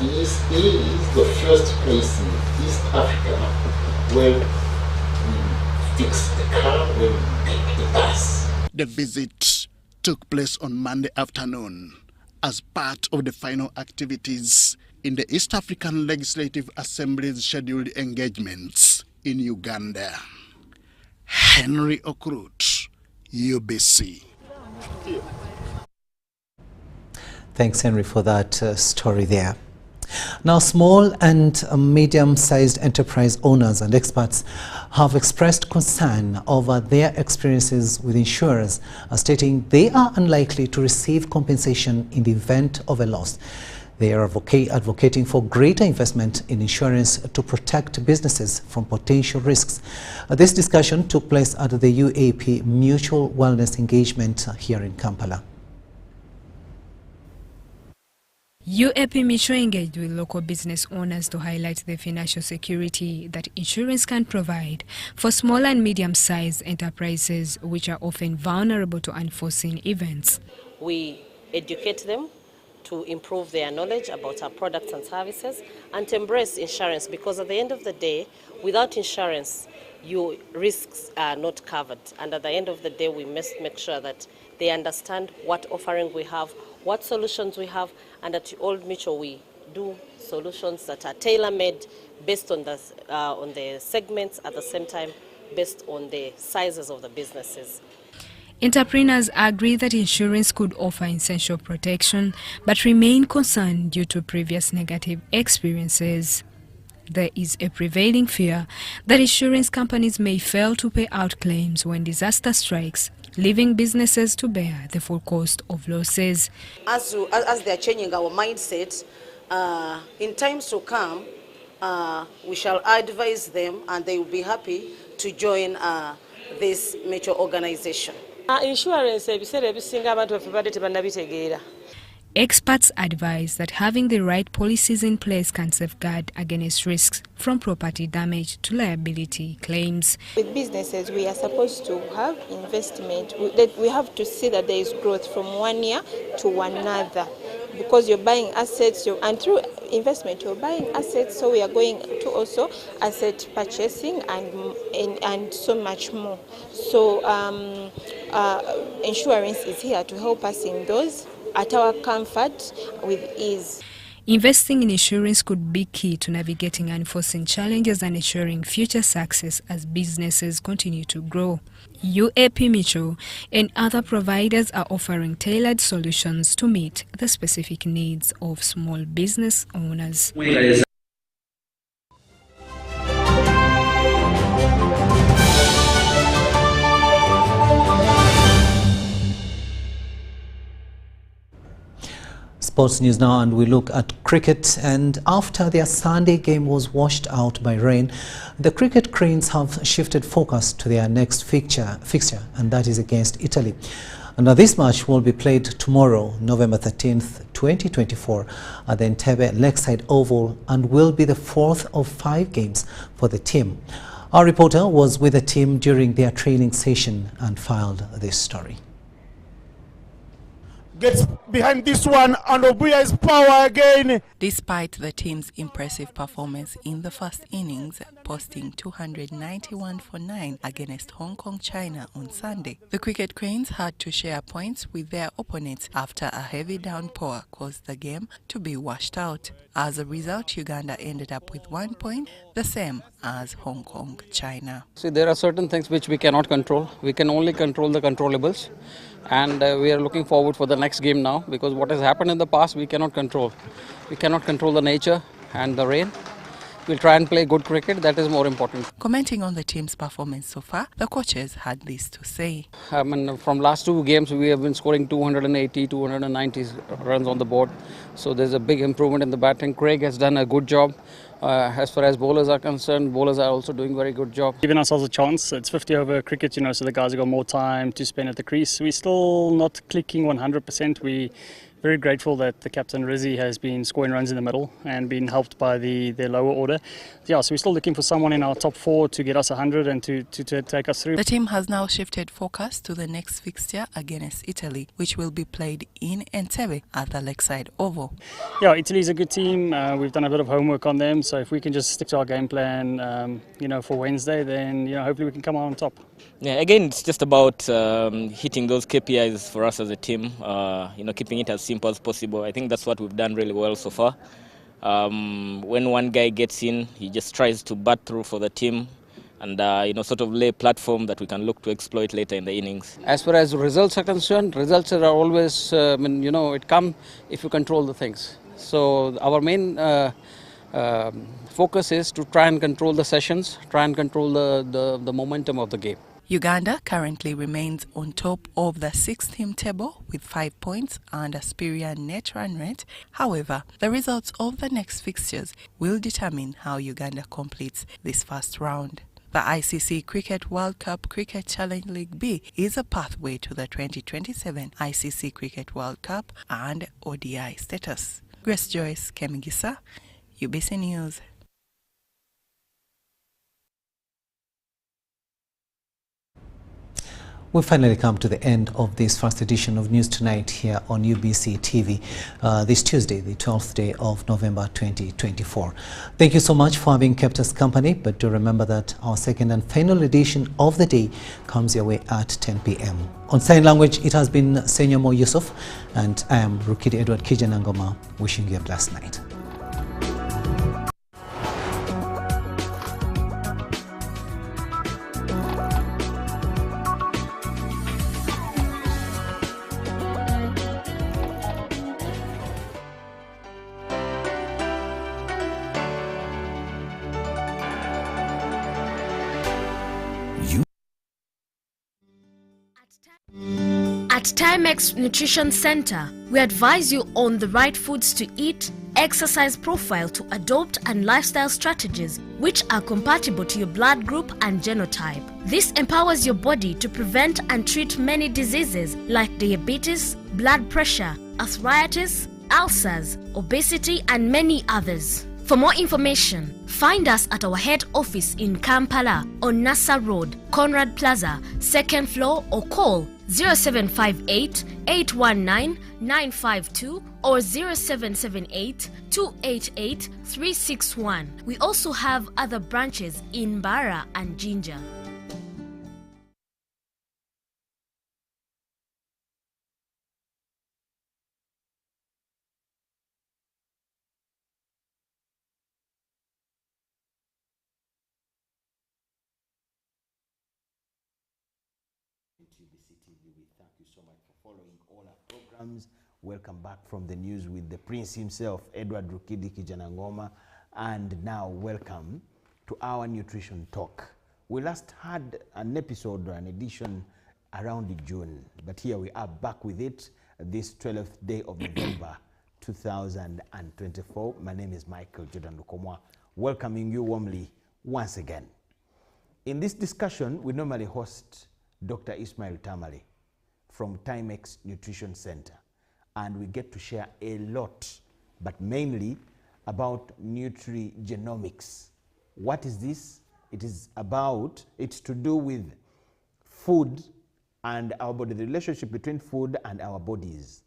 is the first place in East Africa where we fix the car, where we make the bus. The visit took place on Monday afternoon as part of the final activities in the East African Legislative Assembly's scheduled engagements in Uganda. Henry Okrut, UBC. Thanks, Henry, for that story there. Now, small and medium-sized enterprise owners and experts have expressed concern over their experiences with insurers, stating they are unlikely to receive compensation in the event of a loss. They are advocating for greater investment in insurance to protect businesses from potential risks. This discussion took place at the UAP Mutual Wellness engagement here in Kampala. UAP Mutual engaged with local business owners to highlight the financial security that insurance can provide for small and medium-sized enterprises, which are often vulnerable to unforeseen events. We educate them to improve their knowledge about our products and services and to embrace insurance, because at the end of the day, without insurance, your risks are not covered. And at the end of the day, we must make sure that they understand what offering we have, what solutions we have, and at Old Mutual we do solutions that are tailor-made based on the segments, at the same time based on the sizes of the businesses. Entrepreneurs agree that insurance could offer essential protection, but remain concerned due to previous negative experiences. There is a prevailing fear that insurance companies may fail to pay out claims when disaster strikes, leaving businesses to bear the full cost of losses. As they are changing our mindset, in times to come, we shall advise them and they will be happy to join this mutual organization. Insurance ebiseera ebisinga abantu baffe badde tebannabitegeera. Experts advise that having the right policies in place can safeguard against risks from property damage to liability claims. With businesses, we are supposed to have investment. We have to see that there is growth from one year to another, because you're buying assets, and through investment you're buying assets, so we are going to also asset purchasing and so much more. So insurance is here to help us in those, at our comfort, with ease. Investing in insurance could be key to navigating unforeseen challenges and ensuring future success as businesses continue to grow. UAP Mutual and other providers are offering tailored solutions to meet the specific needs of small business owners. Sports news now, and we look at cricket. And after their Sunday game was washed out by rain, the cricket cranes have shifted focus to their next fixture, and that is against Italy. And now this match will be played tomorrow, November 13th, 2024, at the Entebbe Lakeside Oval, and will be the fourth of 5 games for the team. Our reporter was with the team during their training session and filed this story. Gets behind this one, and Obuya's power again. Despite the team's impressive performance in the first innings, posting 291 for 9 against Hong Kong China on Sunday, the cricket cranes had to share points with their opponents after a heavy downpour caused the game to be washed out. As a result, Uganda ended up with 1 point, the same as Hong Kong China. See, there are certain things which we cannot control. We can only control the controllables. And we are looking forward for the next game now, because what has happened in the past we cannot control. We cannot control the nature and the rain. We'll try and play good cricket, that is more important. Commenting on the team's performance so far, the coaches had this to say. From last 2 games we have been scoring 280, 290 runs on the board. So there's a big improvement in the batting. Craig has done a good job. As far as bowlers are concerned, bowlers are also doing very good job. Giving ourselves a chance. It's 50 over cricket, so the guys have got more time to spend at the crease. We're still not clicking 100%. We very grateful that the captain Rizzi has been scoring runs in the middle and been helped by the lower order. Yeah, so we're still looking for someone in our top 4 to get us 100 and to take us through. The team has now shifted focus to the next fixture against Italy, which will be played in Entebbe at the Lakeside Oval. Yeah, Italy's a good team. We've done a bit of homework on them, so if we can just stick to our game plan, for Wednesday, then hopefully we can come out on top. Yeah, again, it's just about hitting those KPIs for us as a team. Keeping it as simple as possible. I think that's what we've done really well so far. When one guy gets in, he just tries to bat through for the team, and sort of lay a platform that we can look to exploit later in the innings. As far as results are concerned, results are always, it comes if you control the things. So our main focus is to try and control the sessions, try and control the momentum of the game. Uganda currently remains on top of the 6th-team table with 5 points and a superior net run rate. However, the results of the next fixtures will determine how Uganda completes this first round. The ICC Cricket World Cup Cricket Challenge League B is a pathway to the 2027 ICC Cricket World Cup and ODI status. Grace Joyce Kemigisa, UBC News. We've finally come to the end of this first edition of News Tonight here on UBC TV this Tuesday, the 12th day of November 2024. Thank you so much for having kept us company, but do remember that our second and final edition of the day comes your way at 10 p.m. On sign language, it has been Senyomo Yusuf, and I am Rukidi Kiijanangoma, wishing you a blessed night. At Timex Nutrition Center, we advise you on the right foods to eat, exercise profile to adopt, and lifestyle strategies which are compatible to your blood group and genotype. This empowers your body to prevent and treat many diseases like diabetes, blood pressure, arthritis, ulcers, obesity, and many others. For more information, find us at our head office in Kampala on Nassa Road, Conrad Plaza, 2nd floor, or call 0758 819 952 or 0778 288 361. We also have other branches in Bara and Jinja. UBC TV, we thank you so much for following all our programs. Welcome back from the news with the Prince himself, Edward Rukidi Kiijanangoma, and now welcome to our nutrition talk. We last had an episode or an edition around June, but here we are back with it this 12th day of November 2024. My name is Michael Jordan Lukomwa, welcoming you warmly once again. In this discussion, we normally host Dr. Ismail Tamale from Timex Nutrition Center, and we get to share a lot, but mainly about nutrigenomics. What is this? It's to do with food and our body, the relationship between food and our bodies.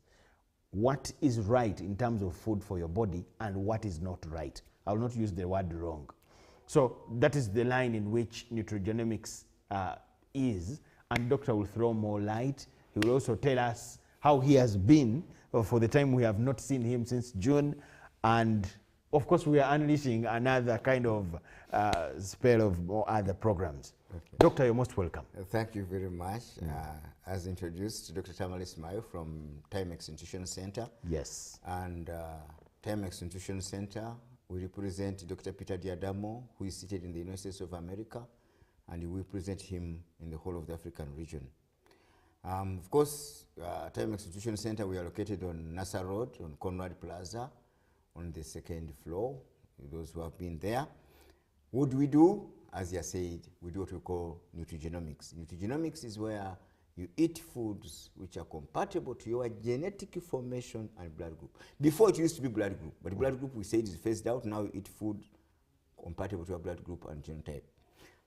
What is right in terms of food for your body and what is not right. I will not use the word wrong. So that is the line in which nutrigenomics is. And Doctor will throw more light. He will also tell us how he has been for the time we have not seen him since June. And of course, we are unleashing another kind of spell of more other programs. Okay. Doctor, you're most welcome. Thank you very much. As introduced, Dr. Tamale Ismail from Timex Nutrition Center. Yes. And Timex Nutrition Center, we represent Dr. Peter Diadamo, who is seated in the United States of America, and we present him in the whole of the African region. Of course, Timex Nutrition Center, we are located on Nassa Road, on Conrad Plaza, on the 2nd floor, those who have been there. What do we do? As you said, we do what we call nutrigenomics. Nutrigenomics is where you eat foods which are compatible to your genetic formation and blood group. Before it used to be blood group, but blood group we said is phased out. Now you eat food compatible to your blood group and genotype.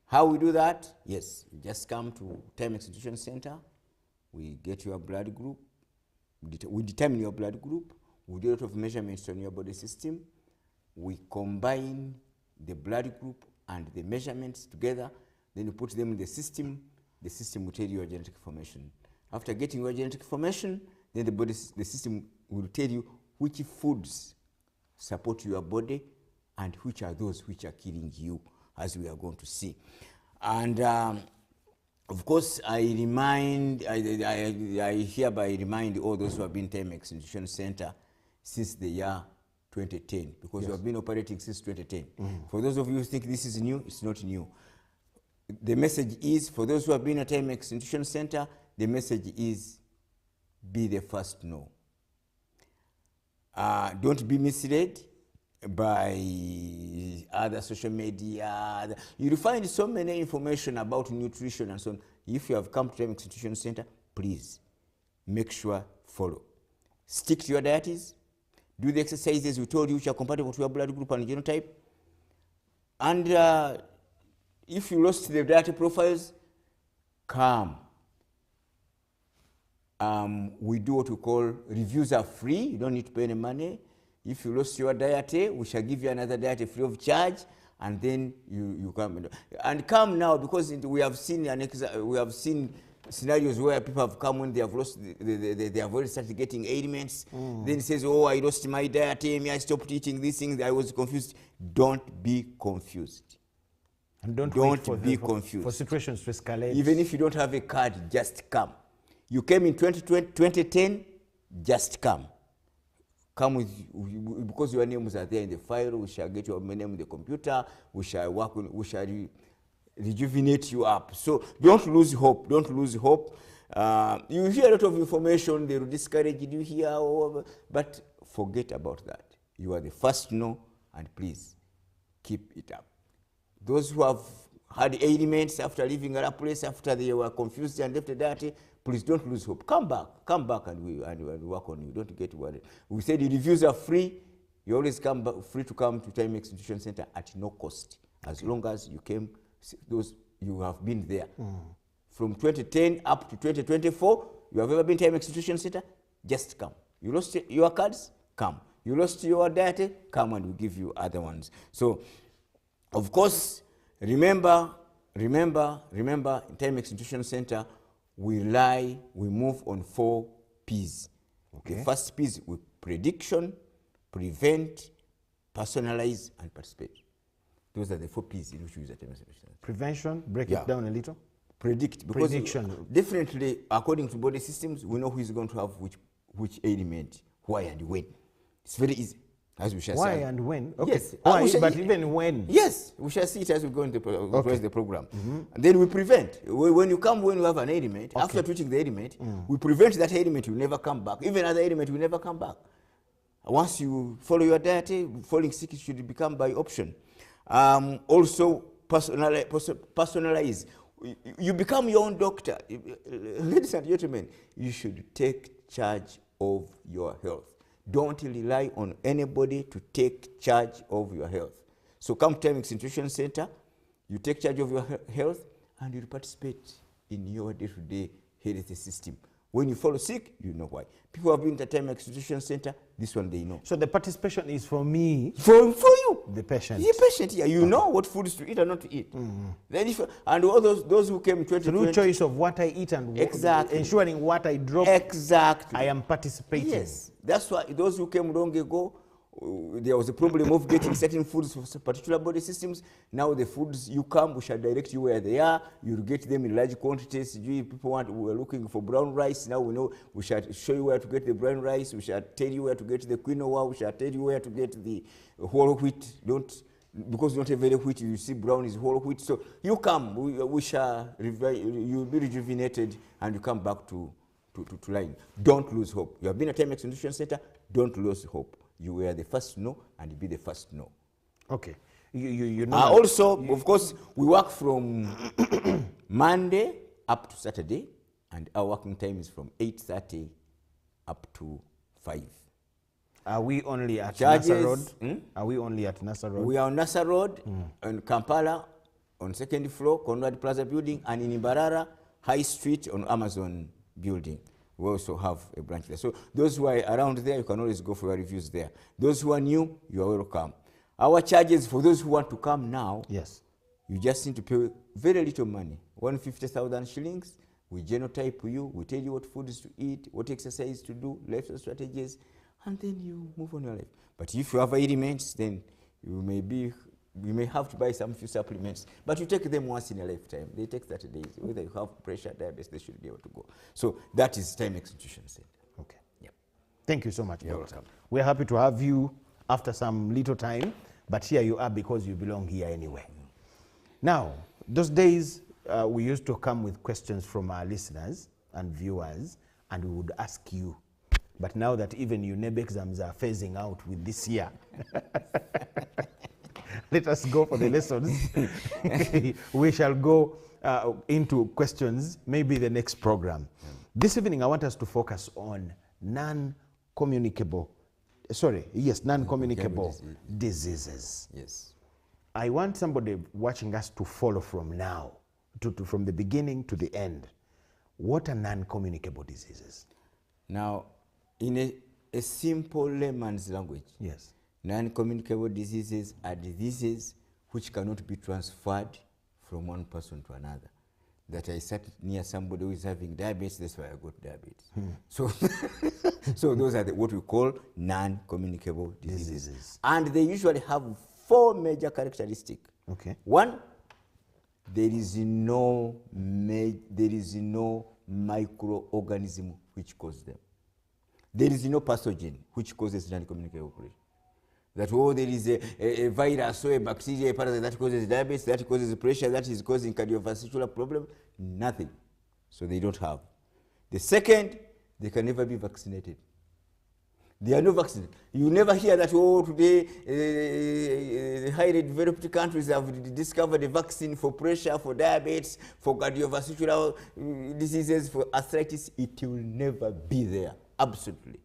How we do that? Yes, you just come to Timex Institution Center. We get your blood group. We determine your blood group. We do a lot of measurements on your body system. We combine the blood group and the measurements together. Then you put them in the system. The system will tell you your genetic information. After getting your genetic information, then the system will tell you which foods support your body and which are those which are killing you, as we are going to see. And of course, I hereby remind all those who have been Timex Institution Center since the year 2010, because we have been operating since 2010. For those of you who think this is new, it's not new. The message is, for those who have been at Timex Institution Center, the message is, be the first to know. Don't be misled by other social media. You'll find so many information about nutrition and so on. If you have come to Timex Institution Center, please make sure follow. Stick to your diets. Do the exercises we told you which are compatible to your blood group and genotype. And if you lost the dietary profiles, come. We do what we call reviews are free. You don't need to pay any money. If you lost your diet, we shall give you another diet free of charge, and then you come. And come now, because we have seen scenarios where people have come when they have lost, they have already started getting ailments. Then it says, oh, I lost my diet, I stopped eating these things, I was confused. Don't be confused. And don't be confused. For situations to escalate. Even if you don't have a card, just come. You came in 2010, just come. Come with, because your names are there in the file, we shall get your name in the computer, we shall work on, we shall rejuvenate you up. So don't lose hope, don't lose hope. You hear a lot of information, they will discourage you here, but forget about that. You are the first to know, and please keep it up. Those who have had ailments after leaving a place, after they were confused and left that, please don't lose hope. Come back and we work on you. Don't get worried. We said the reviews are free. You always come back, free to come to Timex Institution Center at no cost. As long as you came, you have been there. From 2010 up to 2024, you have ever been to Timex Institution Center, just come. You lost your cards, come. You lost your data, come and we'll give you other ones. So, of course, remember, in Timex Institution Center, we move on 4 P's. Okay. The first P is with prediction, prevent, personalize, and participate. Those are the 4 P's in which we use at Timex Institution Center. Prevention, break it down a little. Predict, because differently, according to body systems, we know who is going to have which ailment, why and when. It's very easy, as we shall see. Why and when? Okay. Yes. Why, but even when? Yes, we shall see it as we go into the program. And then we prevent. When you have an ailment, after treating the ailment, we prevent that ailment will never come back. Even other ailment will never come back. Once you follow your diet, falling sick should become by option. Also, personalize. You become your own doctor. Ladies and gentlemen, you should take charge of your health. Don't rely on anybody to take charge of your health. So come to Timex Institution Center, you take charge of your health, and you participate in your day-to-day health system. When you fall sick, you know why. People have been to Timex Institution Center, this one they know. So the participation is for me? For you. The patient. The patient, yeah. You know what foods to eat or not to eat. Then and all those who came 2020. Through choice of what I eat and ensuring what I drop. Exactly. I am participating. Yes. That's why those who came long ago, there was a problem of getting certain foods for particular body systems. Now the foods you come, we shall direct you where they are. You'll get them in large quantities. People were looking for brown rice. Now we know we shall show you where to get the brown rice. We shall tell you where to get the quinoa. We shall tell you where to get the whole wheat. Because you don't have any wheat, you see brown is whole wheat. So you come, we shall you'll be rejuvenated and you come back to line. Don't lose hope. You have been at Timex Institution Center, don't lose hope. You were the first to know, and you be the first to know. Okay. You know. Also, of course, we work from Monday up to Saturday. And our working time is from 8:30 up to 5. Are we only at Charges, Nasa Road? Are we only at Nasa Road? We are on Nasa Road, on Kampala, on 2nd floor, Conrad Plaza building, and in Imbarara, High Street on Amazon building. We also have a branch there. So those who are around there, you can always go for your reviews there. Those who are new, you are welcome. Our charges for those who want to come now, yes, you just need to pay very little money, 150,000 shillings. We genotype you, we tell you what foods to eat, what exercise to do, lifestyle strategies, and then you move on your life. But if you have ailments, then you may have to buy some few supplements, but you take them once in a lifetime. They take 30 days. Whether you have pressure, diabetes, they should be able to go. So that is Timex Nutrition Center. Okay. Yep. Thank you so much, You're Doctor. welcome. We're happy to have you after some little time, but here you are because you belong here anyway. Now, those days, we used to come with questions from our listeners and viewers, and we would ask you. But now that even UNEB exams are phasing out with this year, let us go for the lessons. We shall go into questions maybe the next program. This evening, I want us to focus on non-communicable diseases. Yes. I want somebody watching us to follow from now, from the beginning to the end. What are non-communicable diseases? Now, in a simple layman's language, yes, non-communicable diseases are diseases which cannot be transferred from one person to another. That I sat near somebody who is having diabetes, that's why I got diabetes. So, so those are what we call non-communicable diseases. And they usually have 4 major characteristics. Okay. 1, there is no microorganism which causes them. There is no pathogen which causes non-communicable disease. That there is a virus or a bacteria, a parasite that causes diabetes, that causes pressure, that is causing cardiovascular problem, nothing. So they don't have. The second, they can never be vaccinated. They are no vaccine. You never hear that, today the highly developed countries have discovered a vaccine for pressure, for diabetes, for cardiovascular diseases, for arthritis. It will never be there, absolutely.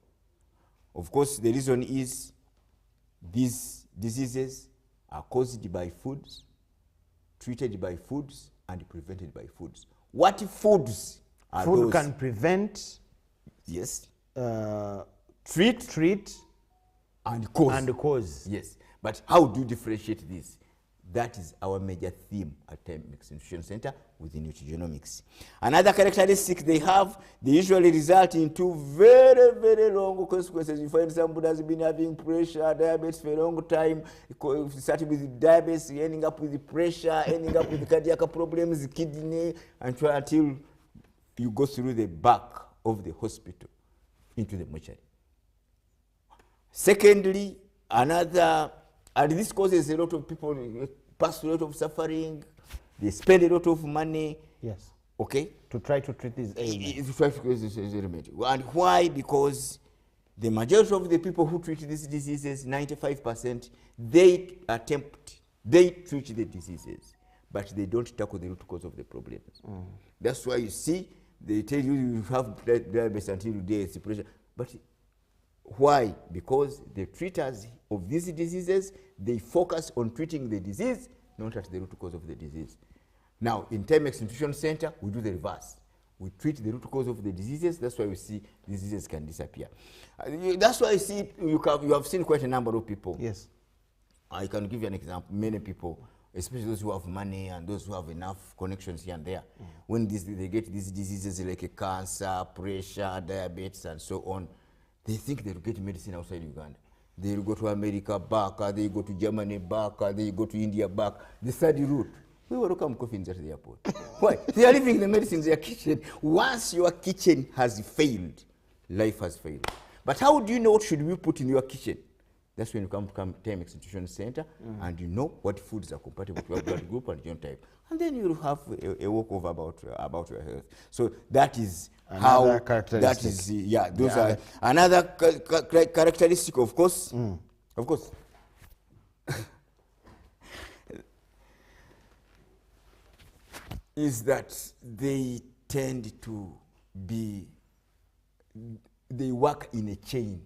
Of course, the reason is these diseases are caused by foods, treated by foods, and prevented by foods. What foods are those? Food can prevent, yes, treat, and cause. And cause. Yes, but how do you differentiate this? That is our major theme at Timex Nutrition Center within nutrigenomics. Another characteristic they have, they usually result in 2 very, very long consequences. You find somebody has been having pressure, diabetes for a long time, starting with diabetes, ending up with pressure, ending up with cardiac problems, kidney, until you go through the back of the hospital into the mortuary. Secondly, and this causes a lot of people pass through a lot of suffering. They spend a lot of money. Yes. Okay. To try to treat these ailments. To try to treat these ailments. And why? Because the majority of the people who treat these diseases, 95%, they treat the diseases, but they don't tackle the root cause of the problems. That's why you see, they tell you you have diabetes until you get pressure. But why? Because the treaters of these diseases, they focus on treating the disease, not at the root cause of the disease. Now, in Timex Nutrition Center, we do the reverse. We treat the root cause of the diseases. That's why we see diseases can disappear. That's why you see, you have seen quite a number of people. Yes. I can give you an example. Many people, especially those who have money and those who have enough connections here and there, when they get these diseases like cancer, pressure, diabetes, and so on, they think they'll get medicine outside Uganda. They'll go to America back, they go to Germany back, they go to India back. The third route, we welcome coffins at the airport. Why? They are leaving the medicine in their kitchen. Once your kitchen has failed, life has failed. But how do you know what should we put in your kitchen? That's when you come to Timex Nutrition Center, and you know what foods are compatible to your blood group and genotype. And then you'll have a walkover about your health. So that is another how, that is, those are another characteristic, of course. Of course. is that they tend to they work in a chain.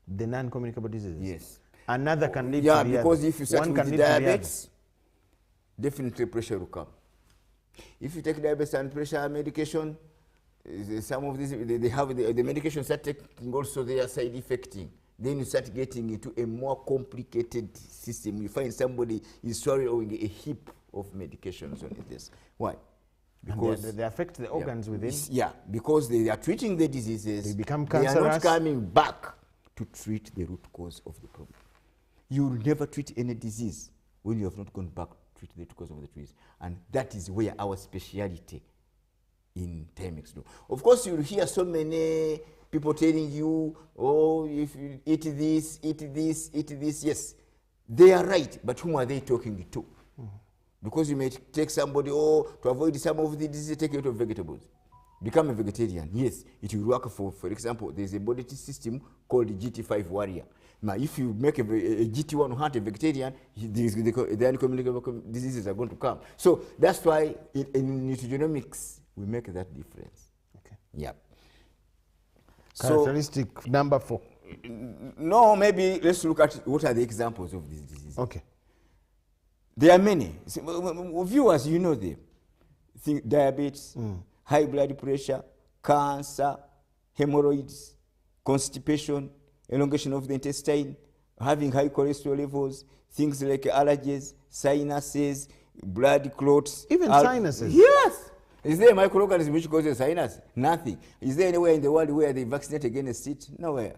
The non-communicable diseases? Yes. Another can lead to the because other. if you start with diabetes, definitely pressure will come. If you take diabetes and pressure medication, some of these, they have the medication start taking also their side effecting. Then you start getting into a more complicated system. You find somebody is swallowing a heap of medications on this. Why? Because they affect the organs within. Yeah, because they are treating the diseases. They become cancerous. They are not coming back to treat the root cause of the problem. You will never treat any disease when you have not gone back to treat the root cause of the disease. And that is where our speciality in Timex do. Of course, you'll hear so many people telling you, oh, if you eat this, eat this, eat this. Yes, they are right, but whom are they talking to? Because you may take somebody, to avoid some of the diseases, take a lot of vegetables. Become a vegetarian. Yes, it will work for example, there's a body system called the GT5 warrior. Now, if you make a GT1 hunt a vegetarian, the uncommunicable diseases are going to come. So that's why in nutrigenomics, we make that difference. Okay. Yeah. Characteristic number 4. No, maybe let's look at what are the examples of these diseases. Okay. There are many. Viewers, you know them. Think diabetes, high blood pressure, cancer, hemorrhoids, constipation, elongation of the intestine, having high cholesterol levels, things like allergies, sinuses, blood clots. Even sinuses? Yes. Is there a microorganism which causes sinus? Nothing. Is there anywhere in the world where they vaccinate against it? Nowhere.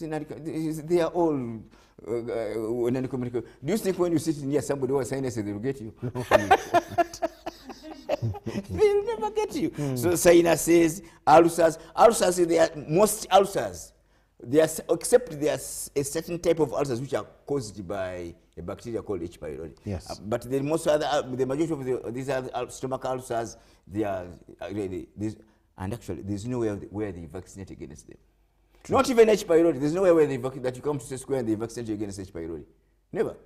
They are all non-communicable. Do you think when you sit near somebody who has sinuses, they will get you? No. They will never get you. So sinuses, ulcers, most ulcers, except there are a certain type of ulcers which are caused by a bacteria called H. pylori. Yes. But the majority of these stomach ulcers, they are really, and actually there's nowhere where they vaccinate against them. True. Not even H. pylori. There's nowhere where that you come to square and they vaccinate you against H. pylori. Never.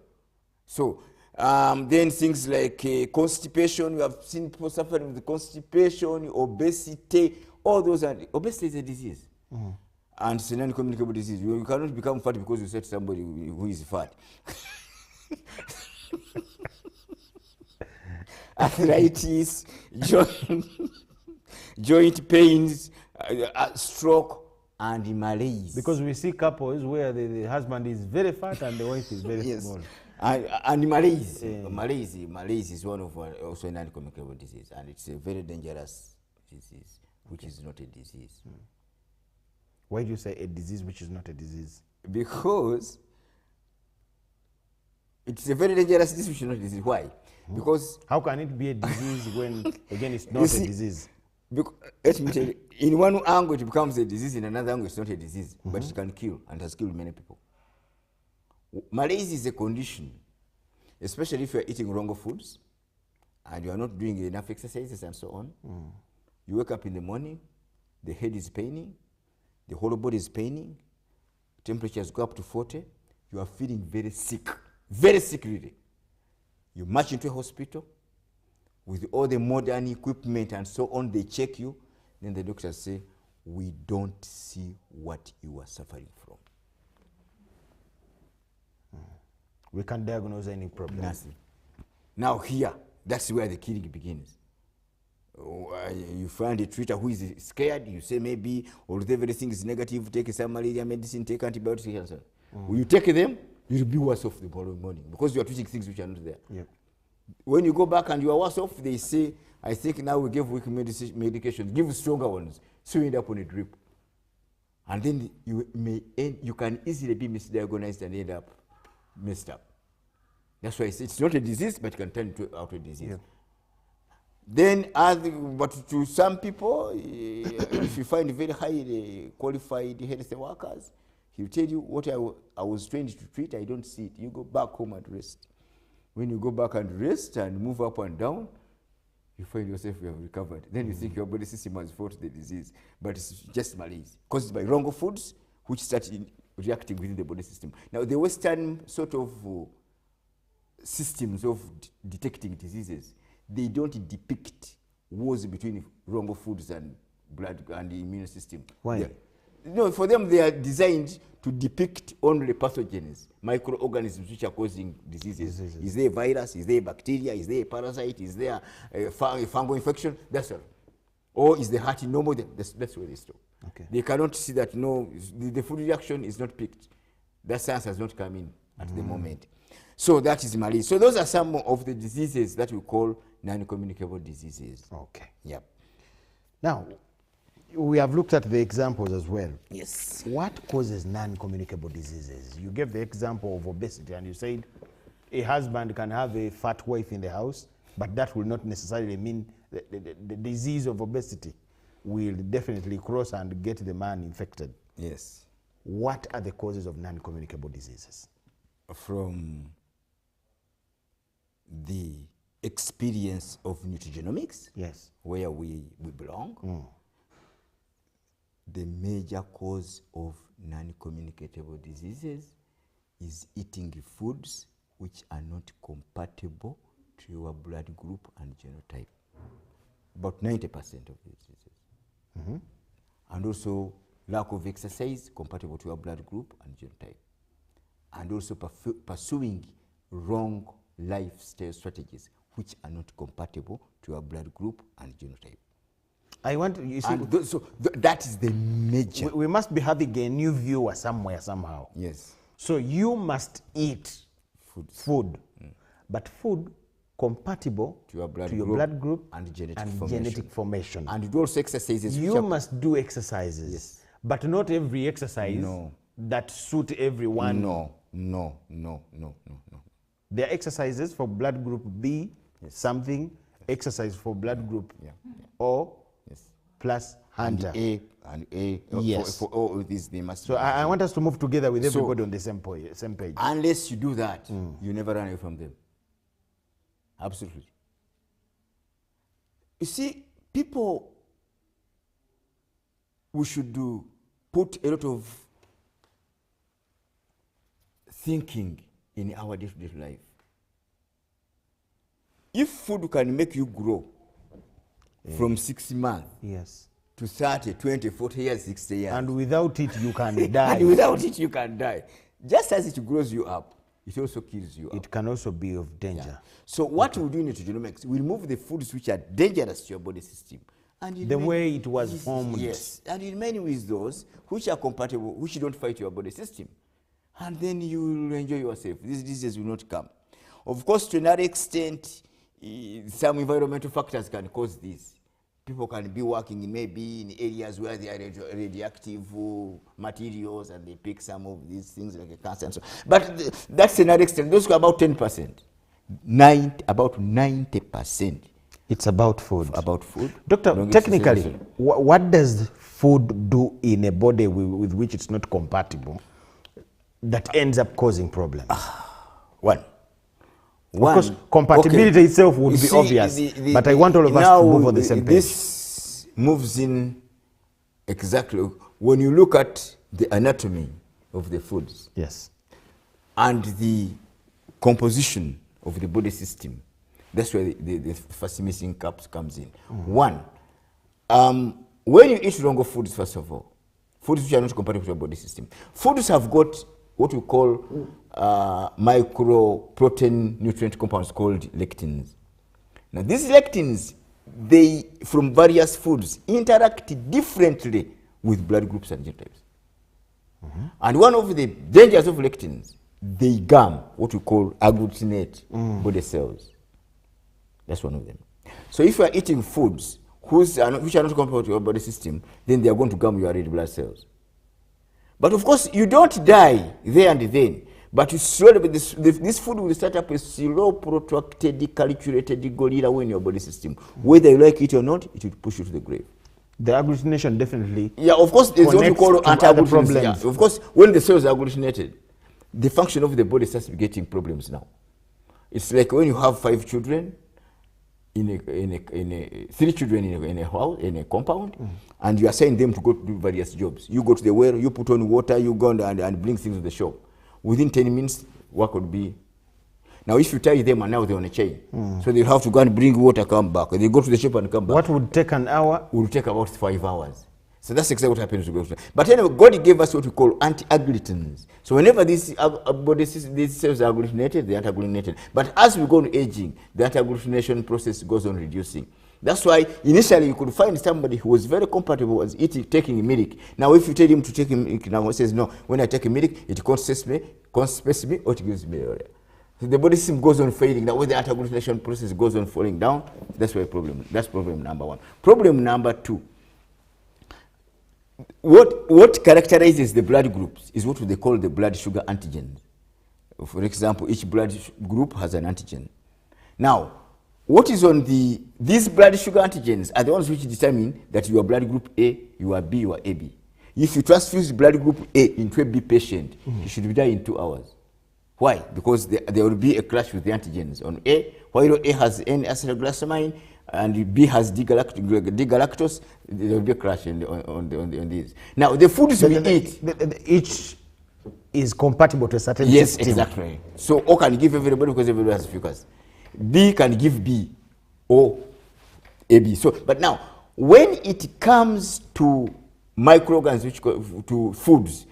So then things like constipation. You have seen people suffering with constipation, obesity. All those are obesity is a disease. And it's a non-communicable disease. You cannot become fat because you said somebody who is fat. Arthritis, joint pains, stroke, and malaise. Because we see couples where the husband is very fat and the wife is very small. And malaise. Malaise is one of also a non-communicable disease, and it's a very dangerous disease, which is not a disease. Why do you say a disease which is not a disease? Because it's a very dangerous disease which is not a disease. Why? Because how can it be a disease when again it's not a disease? Let me tell you, in one angle it becomes a disease, in another angle it's not a disease, but it can kill and has killed many people. Malaise is a condition, especially if you are eating wrong foods and you are not doing enough exercises and so on. You wake up in the morning, the head is paining, the whole body is paining, temperatures go up to 40, you are feeling very sick really. You march into a hospital with all the modern equipment and so on, they check you, then the doctors say, we don't see what you are suffering from. We can't diagnose any problem. Nothing. Now here, that's where the killing begins. You find a treater who is scared, you say maybe, although everything is negative, take some malaria medicine, take antibiotics, and so on. When you take them, you'll be worse off the following morning because you are treating things which are not there. Yep. When you go back and you are worse off, they say, I think now we give weak medication, give stronger ones, so you end up on a drip. And then you can easily be misdiagnosed and end up messed up. That's why I say it's not a disease, but it can turn into a disease. Yeah. Then, but to some people, if you find very highly qualified health workers, he'll tell you what I was trained to treat, I don't see it. You go back home and rest. When you go back and rest and move up and down, you find yourself you have recovered. Then you think your body system has fought the disease, but it's just malaise caused by wrong foods, which start reacting within the body system. Now, the Western sort of systems of detecting diseases, they don't depict wars between wrong foods and blood and the immune system. Why? No, for them they are designed to depict only pathogens, microorganisms which are causing diseases. Is there a virus? Is there a bacteria? Is there a parasite? Is there a fungal infection? That's all. Or is the heart normal? That's where they stop. Okay. They cannot see that, no, the food reaction is not picked. That science has not come in at the moment. So that is malaria. So those are some of the diseases that we call non-communicable diseases. Okay. Yep. Now, we have looked at the examples as well. Yes. What causes non-communicable diseases? You gave the example of obesity, and you said a husband can have a fat wife in the house, but that will not necessarily mean the disease of obesity will definitely cross and get the man infected. Yes. What are the causes of non-communicable diseases? From the experience of nutrigenomics, yes, where we belong, the major cause of non-communicable diseases is eating foods which are not compatible to your blood group and genotype. About 90% of the diseases. And also lack of exercise compatible to your blood group and genotype. And also pursuing wrong lifestyle strategies which are not compatible to your blood group and genotype. I want to, you see, so that is the major. We must be having a new viewer somewhere, somehow. Yes. So you must eat food, but food compatible to your blood group and genetic formation. And you do also exercises. You must do exercises. Yes. But not every exercise that suit everyone. No. There are exercises for blood group B, something, exercise for blood group O, plus Hunter. And A. Yes. For all these, they must. So I want us to move together with everybody on the same page. Unless you do that, you never run away from them. Absolutely. You see, people, we should put a lot of thinking in our day-to-day life. If food can make you grow from 6 months to 30, 20, 40 years, 60 years. And without it, you can die. And without it, you can die. Just as it grows you up, it also kills you up. It can also be of danger. Yeah. So what we do in nutrigenomics, we remove the foods which are dangerous to your body system. And the way it was formed. Yes. And in many ways, those which are compatible, which don't fight your body system. And then you will enjoy yourself. These diseases will not come. Of course, to another extent, some environmental factors can cause this. People can be working maybe in areas where there are radioactive materials and they pick some of these things like cancer and so on. But that's another extent. Those are about 10%. About 90%. It's about food. About food. Doctor, technically, what does food do in a body with which it's not compatible that ends up causing problems? One. Of course, compatibility itself would be obvious, but I want all of us to move on the same page. This moves in exactly when you look at the anatomy of the foods. Yes. And the composition of the body system. That's where the first missing caps comes in. One, when you eat wrong foods, first of all, foods which are not compatible to your body system, foods have got what we call microprotein nutrient compounds called lectins. Now these lectins, they from various foods interact differently with blood groups and genotypes. And one of the dangers of lectins, they gum what we call agglutinate body cells. That's one of them. So if you are eating foods which are not compatible to your body system, then they are going to gum your red blood cells. But of course, you don't die there and then. But you slowly, this food will start up a slow, protracted, calculated gorilla in your body system. Whether you like it or not, it will push you to the grave. The agglutination definitely. Yeah, of course, there's what we call anti-agglutination. Yeah. Of course, when the cells are agglutinated, the function of the body starts getting problems now. It's like when you have 5 children, 3 children in a house, in a compound, and you assign them to go to do various jobs. You go to the well, you put on water, you go and bring things to the shop. Within 10 minutes, work would be. Now, if you tie them and now they're on a chain, so they have to go and bring water, come back. They go to the shop and come back. What would take an hour? Would take about 5 hours. So that's exactly what happens to growth. But anyway, God gave us what we call anti-agglutins. So whenever these cells are agglutinated, they are agglutinated. But as we go on aging, the anti-agglutination process goes on reducing. That's why initially you could find somebody who was very compatible with taking milk. Now if you tell him to take milk, now he says, no, when I take milk, it constipates me, or it gives me diarrhea. So the body system goes on fading. That way the anti-agglutination process goes on falling down. That's why that's problem number one. Problem number two. What characterizes the blood groups is what they call the blood sugar antigens. For example, each blood group has an antigen. Now, what is on these blood sugar antigens are the ones which determine that you are blood group A, you are B, you are AB. If you transfuse blood group A into a B patient, you should be there in 2 hours. Why? Because there will be a clash with the antigens. On A, while A has N-acetylglycamine, and B has D-galactose, there will be a crash on these. Now, the foods we eat... Each is compatible to a certain system. Yes, exactly. So O can give everybody because everybody has focus. B can give B or AB. So, but now, when it comes to microorganisms, to foods,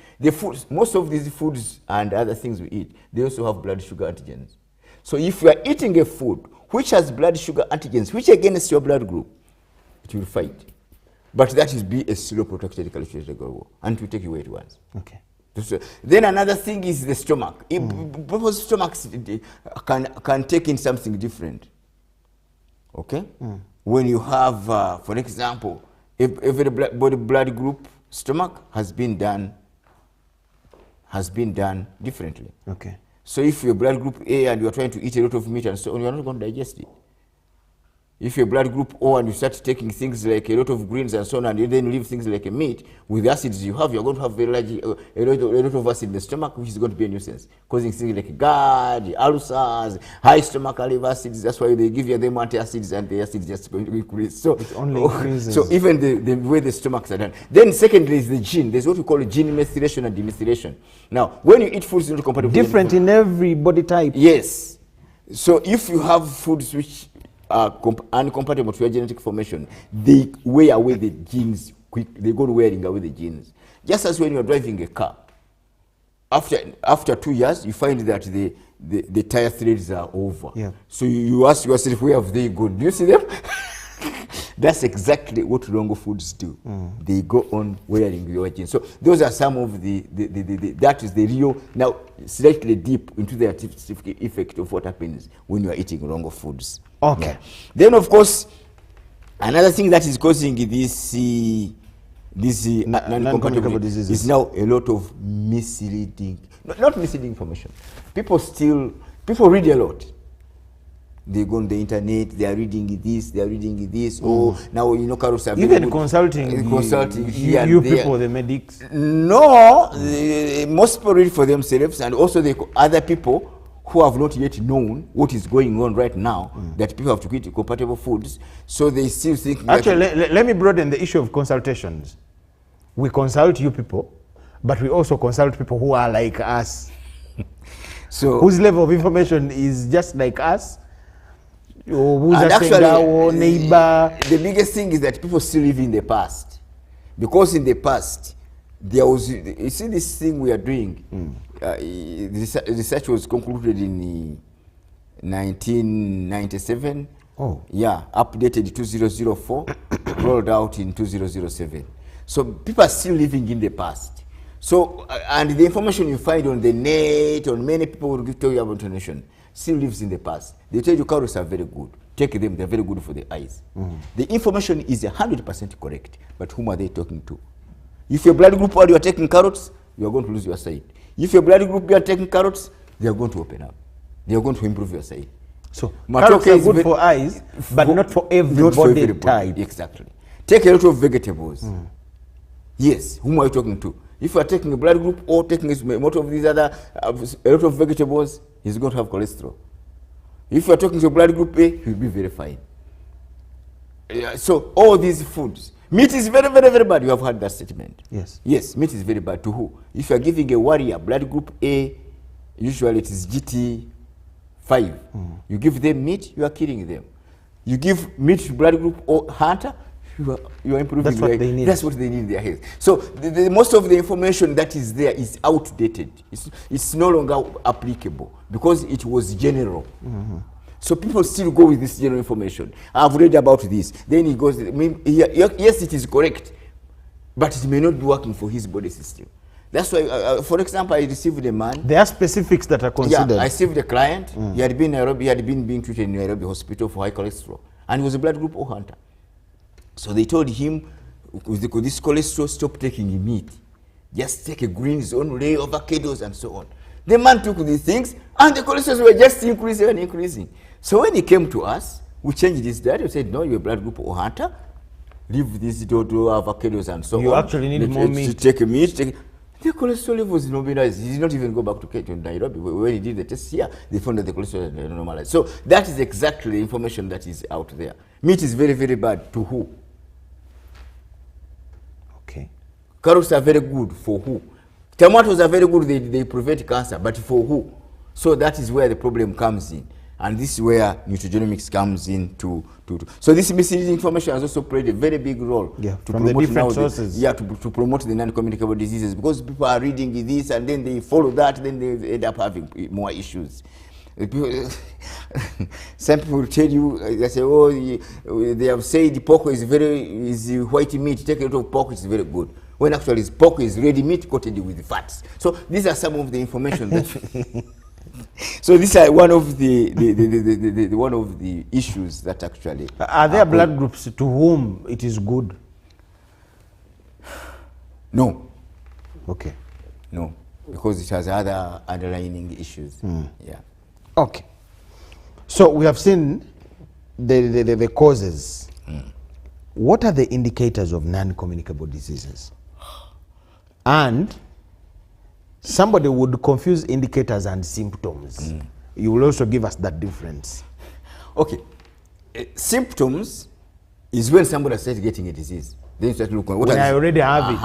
most of these foods and other things we eat, they also have blood sugar antigens. So if you are eating a food which has blood sugar antigens, which against your blood group, it will fight. But that is be a seroprotected calculated Goro, and it will take you where it wants. Okay. So, then another thing is the stomach. People's stomachs can take in something different. Okay? When you have, for example, if every blood group stomach has been done differently. Okay. So if you're blood group A and you're trying to eat a lot of meat and so on, you're not going to digest it. If you're blood group O and you start taking things like a lot of greens and so on, and you then leave things like a meat, with the acids you have, you're going to have very large, a lot of acid in the stomach, which is going to be a nuisance, causing things like GERD, ulcers, high stomach liver acids. That's why they give you them antacids, and the acids just going to increase. So, so even the way the stomachs are done. Then secondly is the gene. There's what we call gene methylation and demethylation. Now, when you eat foods not compatible, different in every body type. Yes. So if you have foods which are incompatible to your genetic formation, they wear away the genes quick. They go wearing away the genes. Just as when you are driving a car, after 2 years, you find that the tire threads are over. Yeah. So you ask yourself, where have they gone? Do you see them? That's exactly what wrong foods do. They go on wearing your genes. So those are some of that is the real, now slightly deep into the artistic effect of what happens when you are eating wrong foods. Okay. Yeah. Then of course, another thing that is causing this non-compatible diseases is now a lot of misleading, not misleading information. People read a lot. They go on the internet, they are reading this, oh, now you know Carlos are even consulting here you and there. people, the medics. No, most people read for themselves, and also other people who have not yet known what is going on right now, that people have to eat compatible foods, so they still think... Actually, let me broaden the issue of consultations. We consult you people, but we also consult people who are like us. So whose level of information is just like us. And actually, neighbor. The biggest thing is that people still live in the past. Because in the past, there was, you see this thing we are doing, the research was concluded in 1997. Oh. Yeah, updated 2004, rolled out in 2007. So people are still living in the past. So, and the information you find on the net, on many people will tell you about information, still lives in the past. They tell you carrots are very good. Take them, they're very good for the eyes. The information is 100% correct, but whom are they talking to? If your blood group while you are taking carrots, you are going to lose your sight. If your blood group you are taking carrots, they are going to open up. They are going to improve your sight. So carrots are good for eyes, but not for every body type. Exactly. Take a lot of vegetables. Yes, whom are you talking to? If you are taking a blood group or taking a lot of these other, a lot of vegetables, he's going to have cholesterol. If you are talking to a blood group A, he'll be very fine. So all these foods, meat is very, very, very bad. You have heard that statement. Yes. Yes, meat is very bad. To who? If you are giving a warrior blood group A, usually it is GT 5. You give them meat, you are killing them. You give meat to blood group or hunter, you are improving That's what they need. That's what they need in their health. So most of the information that is there is outdated. It's no longer applicable because it was general. So people still go with this general information. I've read about this. Then he goes, yes, it is correct, but it may not be working for his body system. That's why, for example, I received a man. There are specifics that are considered. Yeah, I received a client. He had been in Nairobi. He had been being treated in Nairobi hospital for high cholesterol, and he was a blood group O hunter. So they told him, with this cholesterol, stop taking meat. Just take a greens only, avocados, and so on. The man took these things, and the cholesterol were just increasing and increasing. So when he came to us, we changed his diet. We said, no, you're a blood group O hunter. Leave these dodo, avocados, and so on. You actually need more meat. Take meat. The cholesterol levels normalized. He did not even go back to Nairobi. When he did the test here, they found that the cholesterol was normalized. So that is exactly the information that is out there. Meat is very, very bad. To who? Okay. Carrots are very good. For who? Tomatoes are very good. They prevent cancer. But for who? So that is where the problem comes in. And this is where nutrigenomics comes in so this misleading information has also played a very big role from the different sources. To promote the non-communicable diseases, because people are reading this and then they follow that, then they end up having more issues. Some people tell you, they say, oh, they have said pork is white meat, take a lot of pork, it's very good. When actually pork is red meat coated with fats. So these are some of the information that so these are one of the issues that actually are there blood groups to whom it is good? No. Okay. No, because it has other underlying issues. Yeah. Okay. So we have seen the causes. What are the indicators of non-communicable diseases? And somebody would confuse indicators and symptoms. You will also give us that difference. Okay. Symptoms is when somebody has started getting a disease. Then you start looking. When I already have it.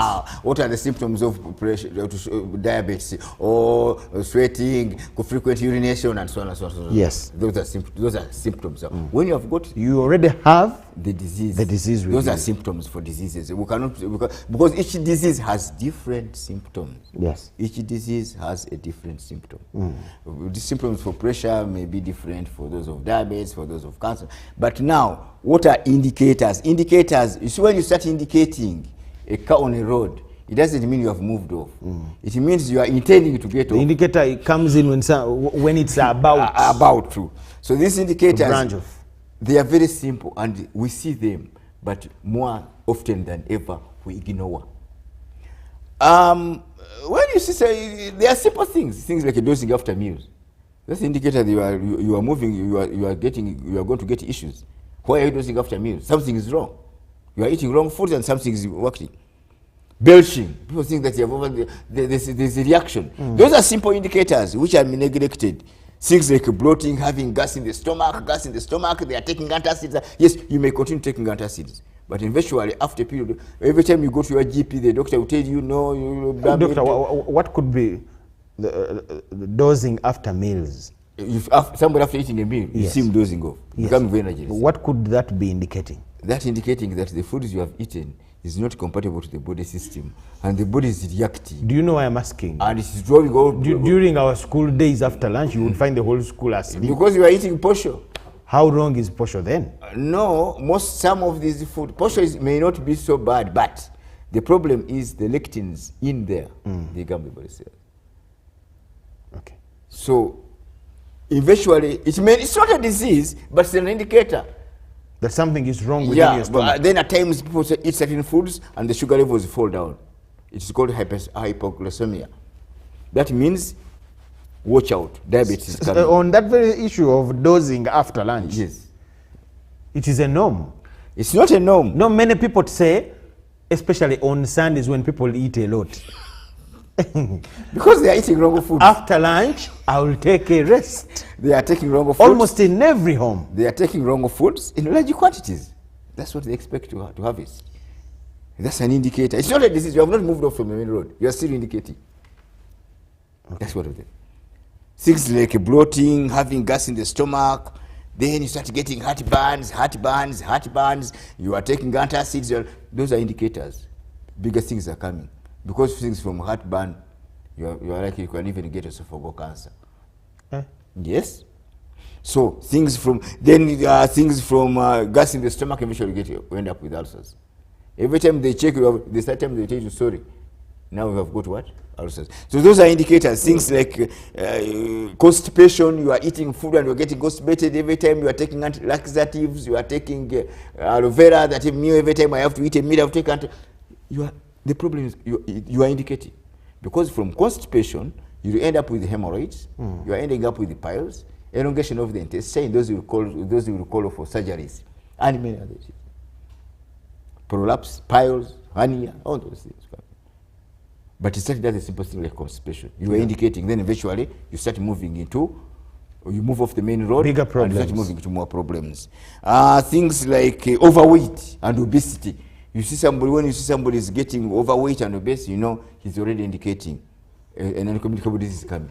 What are the symptoms of pressure, diabetes, or sweating, frequent urination, and so on and so on. And so on. Yes. Those are symptoms. When you have got, you already have the disease. The disease. Those are symptoms for diseases. We cannot because each disease has different symptoms. Yes. Each disease has a different symptom. The symptoms for pressure may be different for those of diabetes, for those of cancer. But now, what are indicators? Indicators, you see, when you start indicating a car on a road, it doesn't mean you have moved off. It means you are intending to get off. The indicator comes in when it's about to. So these indicators, they are very simple and we see them, but more often than ever we ignore. When you see, there are simple things like dosing after meals. That's the indicator that you are moving, you are going to get issues. Why are you dosing after meals? Something is wrong. You are eating wrong food and something is working. Belching. People think that you have there's a reaction. Those are simple indicators which are neglected. Things like bloating, having gas in the stomach, they are taking antacids. Yes, you may continue taking antacids. But eventually, after a period, every time you go to your GP, the doctor will tell you, no, Doctor, what could be the dosing after meals? If somebody after eating a meal, you see him dozing off, becoming very energetic. What could that be indicating? That indicating that the foods you have eaten is not compatible to the body system, and the body is reacting. Do you know why I'm asking? And it's drawing out. During our school days after lunch, you would find the whole school asleep. Because you are eating posho. How wrong is posho then? No, some of these food, posho may not be so bad, but the problem is the lectins in there, they gum the body cells. Okay. So, eventually, it's not a disease, but it's an indicator that something is wrong within your stomach. But then at times people eat certain foods and the sugar levels fall down. It's called hypoglycemia. That means, watch out, diabetes is coming. On that very issue of dosing after lunch, yes, it is a norm. It's not a norm. No, many people say, especially on Sundays when people eat a lot. Because they are eating wrong food. After lunch, I will take a rest. They are taking wrong foods. Almost in every home. They are taking wrong foods in large quantities. That's what they expect to have it. That's an indicator. It's not a disease. You have not moved off from the main road. You are still indicating. Okay. That's what it is. Things like bloating, having gas in the stomach, then you start getting heartburns. You are taking antacids. Those are indicators. Bigger things are coming. Because things from heartburn, you are likely you can even get esophageal cancer. Yes. So things from gas in the stomach eventually end up with ulcers. Every time they check you, the third time they tell you sorry. Now we have got what? Ulcers. So those are indicators. Things like constipation. You are eating food and you are getting constipated every time. You are taking laxatives. You are taking aloe vera. That meal every time I have to eat a meal, I have to take the problem is you are indicating, because from constipation you end up with hemorrhoids. You are ending up with the piles, elongation of the intestine. Those you will call for surgeries, and many other things. Prolapse, piles, hernia, all those things. But it started as a simple thing like constipation. You are indicating, then eventually you start moving into, or you move off the main road, bigger problems. And you start moving to more problems. Things like overweight and obesity. When you see somebody is getting overweight and obese, you know he's already indicating an uncommunicable disease is coming.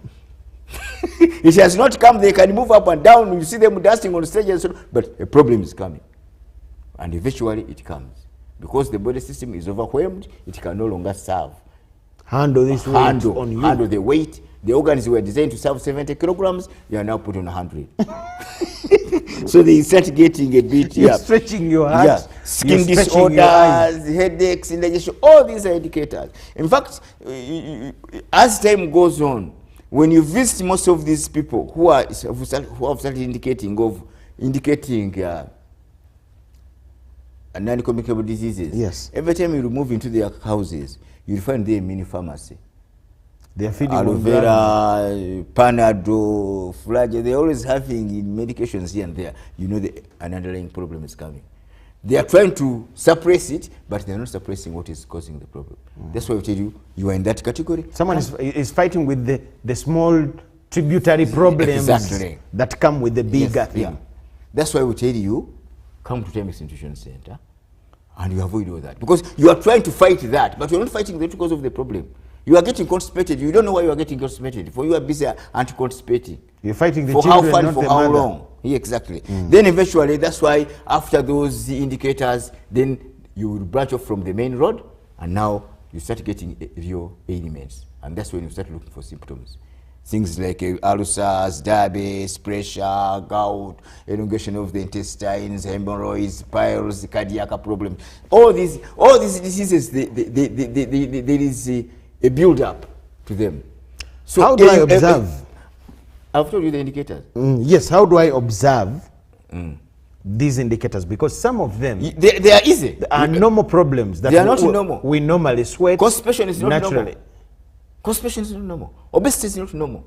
It has not come. They can move up and down. You see them dancing on stage, and so, but a problem is coming, and eventually it comes because the body system is overwhelmed. It can no longer handle this weight on you. Handle the weight. The organs were designed to serve 70 kilograms. They are now put on 100. So they start getting a bit. You're stretching your heart. Skin disorders, headaches, indigestion. All these are indicators. In fact, as time goes on, when you visit most of these people who have started indicating non-communicable diseases, yes, every time you move into their houses, you'll find there a mini pharmacy. They are feeding aloe vera, Panadol, Flagyl. They're always having medications here and there. You know an underlying problem is coming. They are trying to suppress it, but they're not suppressing what is causing the problem. That's why I tell you, you are in that category. Someone is fighting with the small tributary problems that come with the bigger thing. Yeah. That's why we tell you, come to Timex Nutrition Center, and you avoid all that. Because you are trying to fight that, but you're not fighting the root cause of the problem. You are getting constipated. You don't know why you are getting constipated. For you are busy anti-constipating. You're fighting the for children, how far, not for the how mother. long? Yeah, exactly. Then eventually, that's why after those indicators, then you will branch off from the main road, and now you start getting real ailments, and that's when you start looking for symptoms. Things like ulcers, diabetes, pressure, gout, elongation of the intestines, hemorrhoids, piles, cardiac problems. All these diseases, there is a build-up to them. So how do I observe? I've told you the indicators. Yes, how do I observe these indicators? Because some of them, they are easy. They are normal problems. That they are not normal. We normally sweat. Constipation is not naturally. Normal. Constipation is not normal. Obesity is not normal.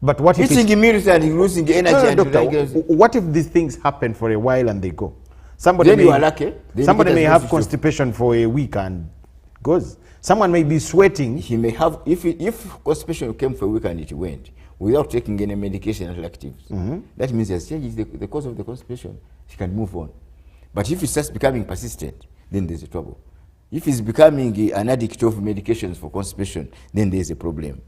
But what if eating immunity and losing energy? Doctor, what if these things happen for a while and they go? Somebody then you are lucky. Somebody may have constipation for a week and goes. Someone may be sweating. He may have, if constipation came for a week and it went without taking any medication or actives, that means he has changed the cause of the constipation. He can move on. But if it starts becoming persistent, then there's a trouble. If he's becoming an addict of medications for constipation, then there's a problem.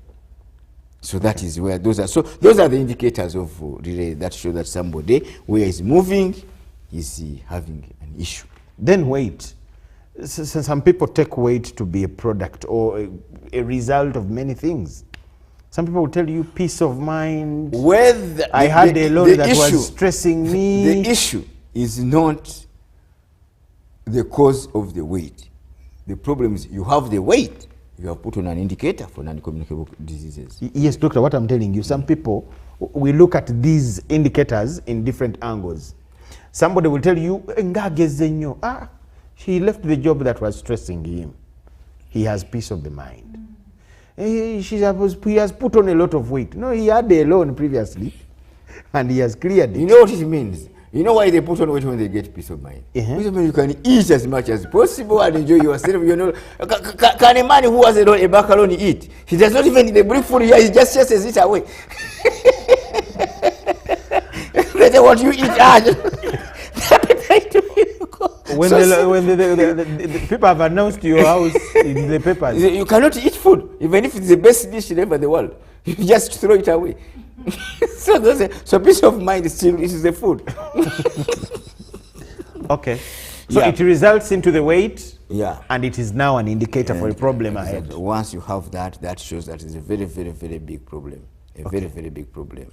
So that is where those are. So those are the indicators of relay that show that somebody where is moving is having an issue. Then weight. So some people take weight to be a product or a result of many things. Some people will tell you peace of mind. I had a load that was stressing me. The issue is not the cause of the weight. The problem is you have the weight. You have put on an indicator for non-communicable diseases. Yes, doctor, what I'm telling you, some people, we look at these indicators in different angles. Somebody will tell you, he left the job that was stressing him. He has peace of the mind. He has put on a lot of weight. No, he had a loan previously, and he has cleared it. You know what it means? You know why they put on weight when they get peace of mind? You can eat as much as possible and enjoy yourself. You know, can a man who has a macaroni eat? He does not even bring food here. He just chases it away. They want you eat. When the people have announced your house in the papers, you cannot eat food, even if it's the best dish ever in the world. You just throw it away. So peace of mind still is the food. Okay. So Yeah. it results into the weight. Yeah. And it is now an indicator for a problem ahead. Once you have that, that shows that it's a very, very, very big problem. A very, very big problem.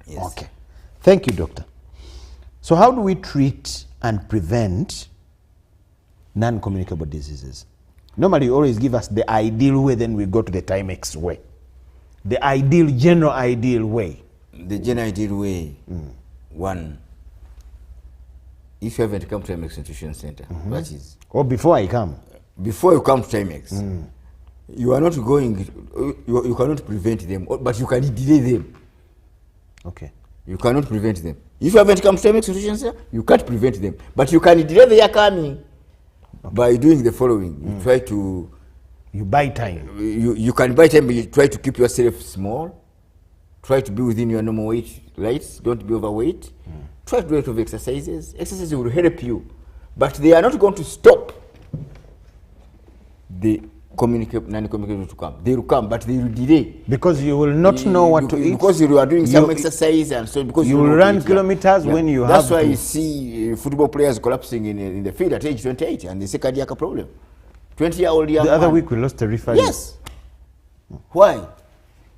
Yes. Okay. Thank you, doctor. So how do we treat and prevent non-communicable diseases? Normally you always give us the ideal way, then we go to the Timex way. The ideal, general ideal way. The general ideal way, one, if you haven't come to Timex Nutrition Center, that is. Or before I come. Before you come to Timex, you are not going, you cannot prevent them, but you can delay them. Okay. You cannot prevent them. If you haven't come to Timex Nutrition Center, you can't prevent them. But you can delay their coming by doing the following. You try to... You buy time. You can buy time, but you try to keep yourself small. Try to be within your normal weight, right? Don't be overweight. Try to do a lot of exercises. Exercises will help you. But they are not going to stop the non-communicable to come. They will come, but they will delay. Because you will not know what to eat. Because you are doing some exercise, and so because you will run kilometers when you have That's why to. you see football players collapsing in the field at age 28, and they say cardiac problem. 20-year-old young The other man. week we lost a referee. Yes. Why?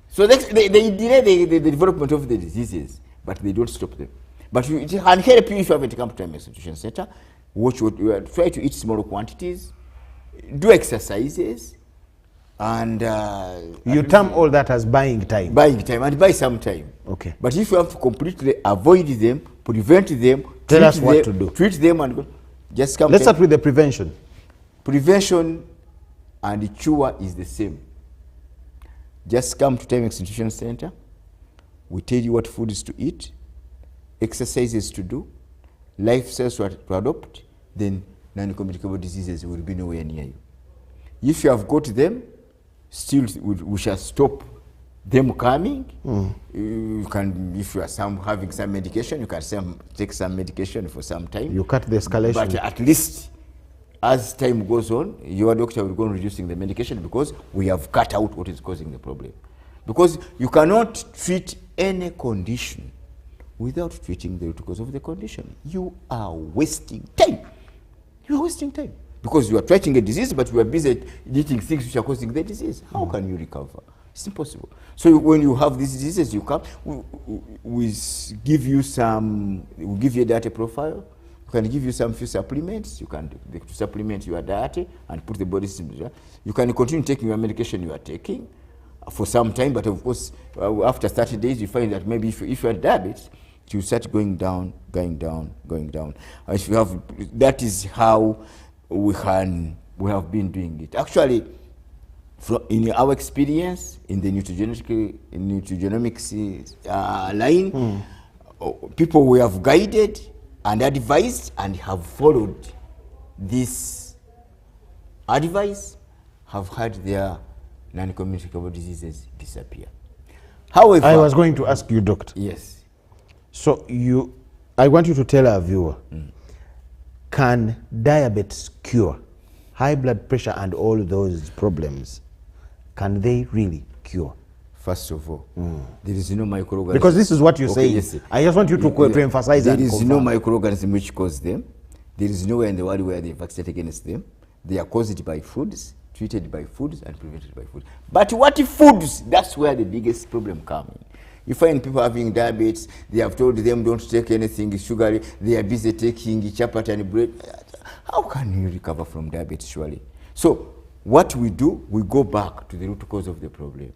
So they delay the development of the diseases, but they don't stop them. But it can help you if you haven't come to Timex Nutrition Center. Watch what you are, try to eat small quantities, do exercises, and you term all that as buying time. Buying time, and buy some time. Okay. But if you have to completely avoid them, prevent them, tell us what to do. Treat them and go. Just come. Let's start with the prevention. Prevention and the cure is the same. Just come to Timex Nutrition Center. We tell you what foods to eat, exercises to do, lifestyles to adopt, then non-communicable diseases will be nowhere near you. If you have got them, still we shall stop them coming. You can, if you are having some medication, you can take some medication for some time. You cut the escalation. But at least as time goes on, your doctor will go on reducing the medication, because we have cut out what is causing the problem. Because you cannot treat any condition without treating the root cause of the condition. You are wasting time. You are wasting time. Because you are treating a disease, but you are busy eating things which are causing the disease. How can you recover? It's impossible. So when you have these diseases, you come, we give you a diet profile. We can give you few supplements. You can supplement your diet and put the body system. You can continue taking your medication you are taking for some time, but of course, after 30 days, you find that maybe if you have diabetes, you start going down. If you have, that is how we have been doing it. Actually, in our experience in the nutrigenomics line, people we have guided and advised and have followed this advice have had their non-communicable diseases disappear. However, I was going to ask you, doctor. Yes. So I want you to tell our viewer, can diabetes cure high blood pressure and all those problems? Can they really cure? First of all, there is no microorganism. Because this is what you say. Yes. I just want you to emphasize that. There is no microorganism which cause them. There is nowhere in the world where they vaccinate against them. They are caused by foods, treated by foods, and prevented by food. But what foods? That's where the biggest problem comes in. You find people having diabetes, they have told them don't take anything sugary, they are busy taking chapati and bread. How can you recover from diabetes, surely? So what we do, we go back to the root cause of the problem.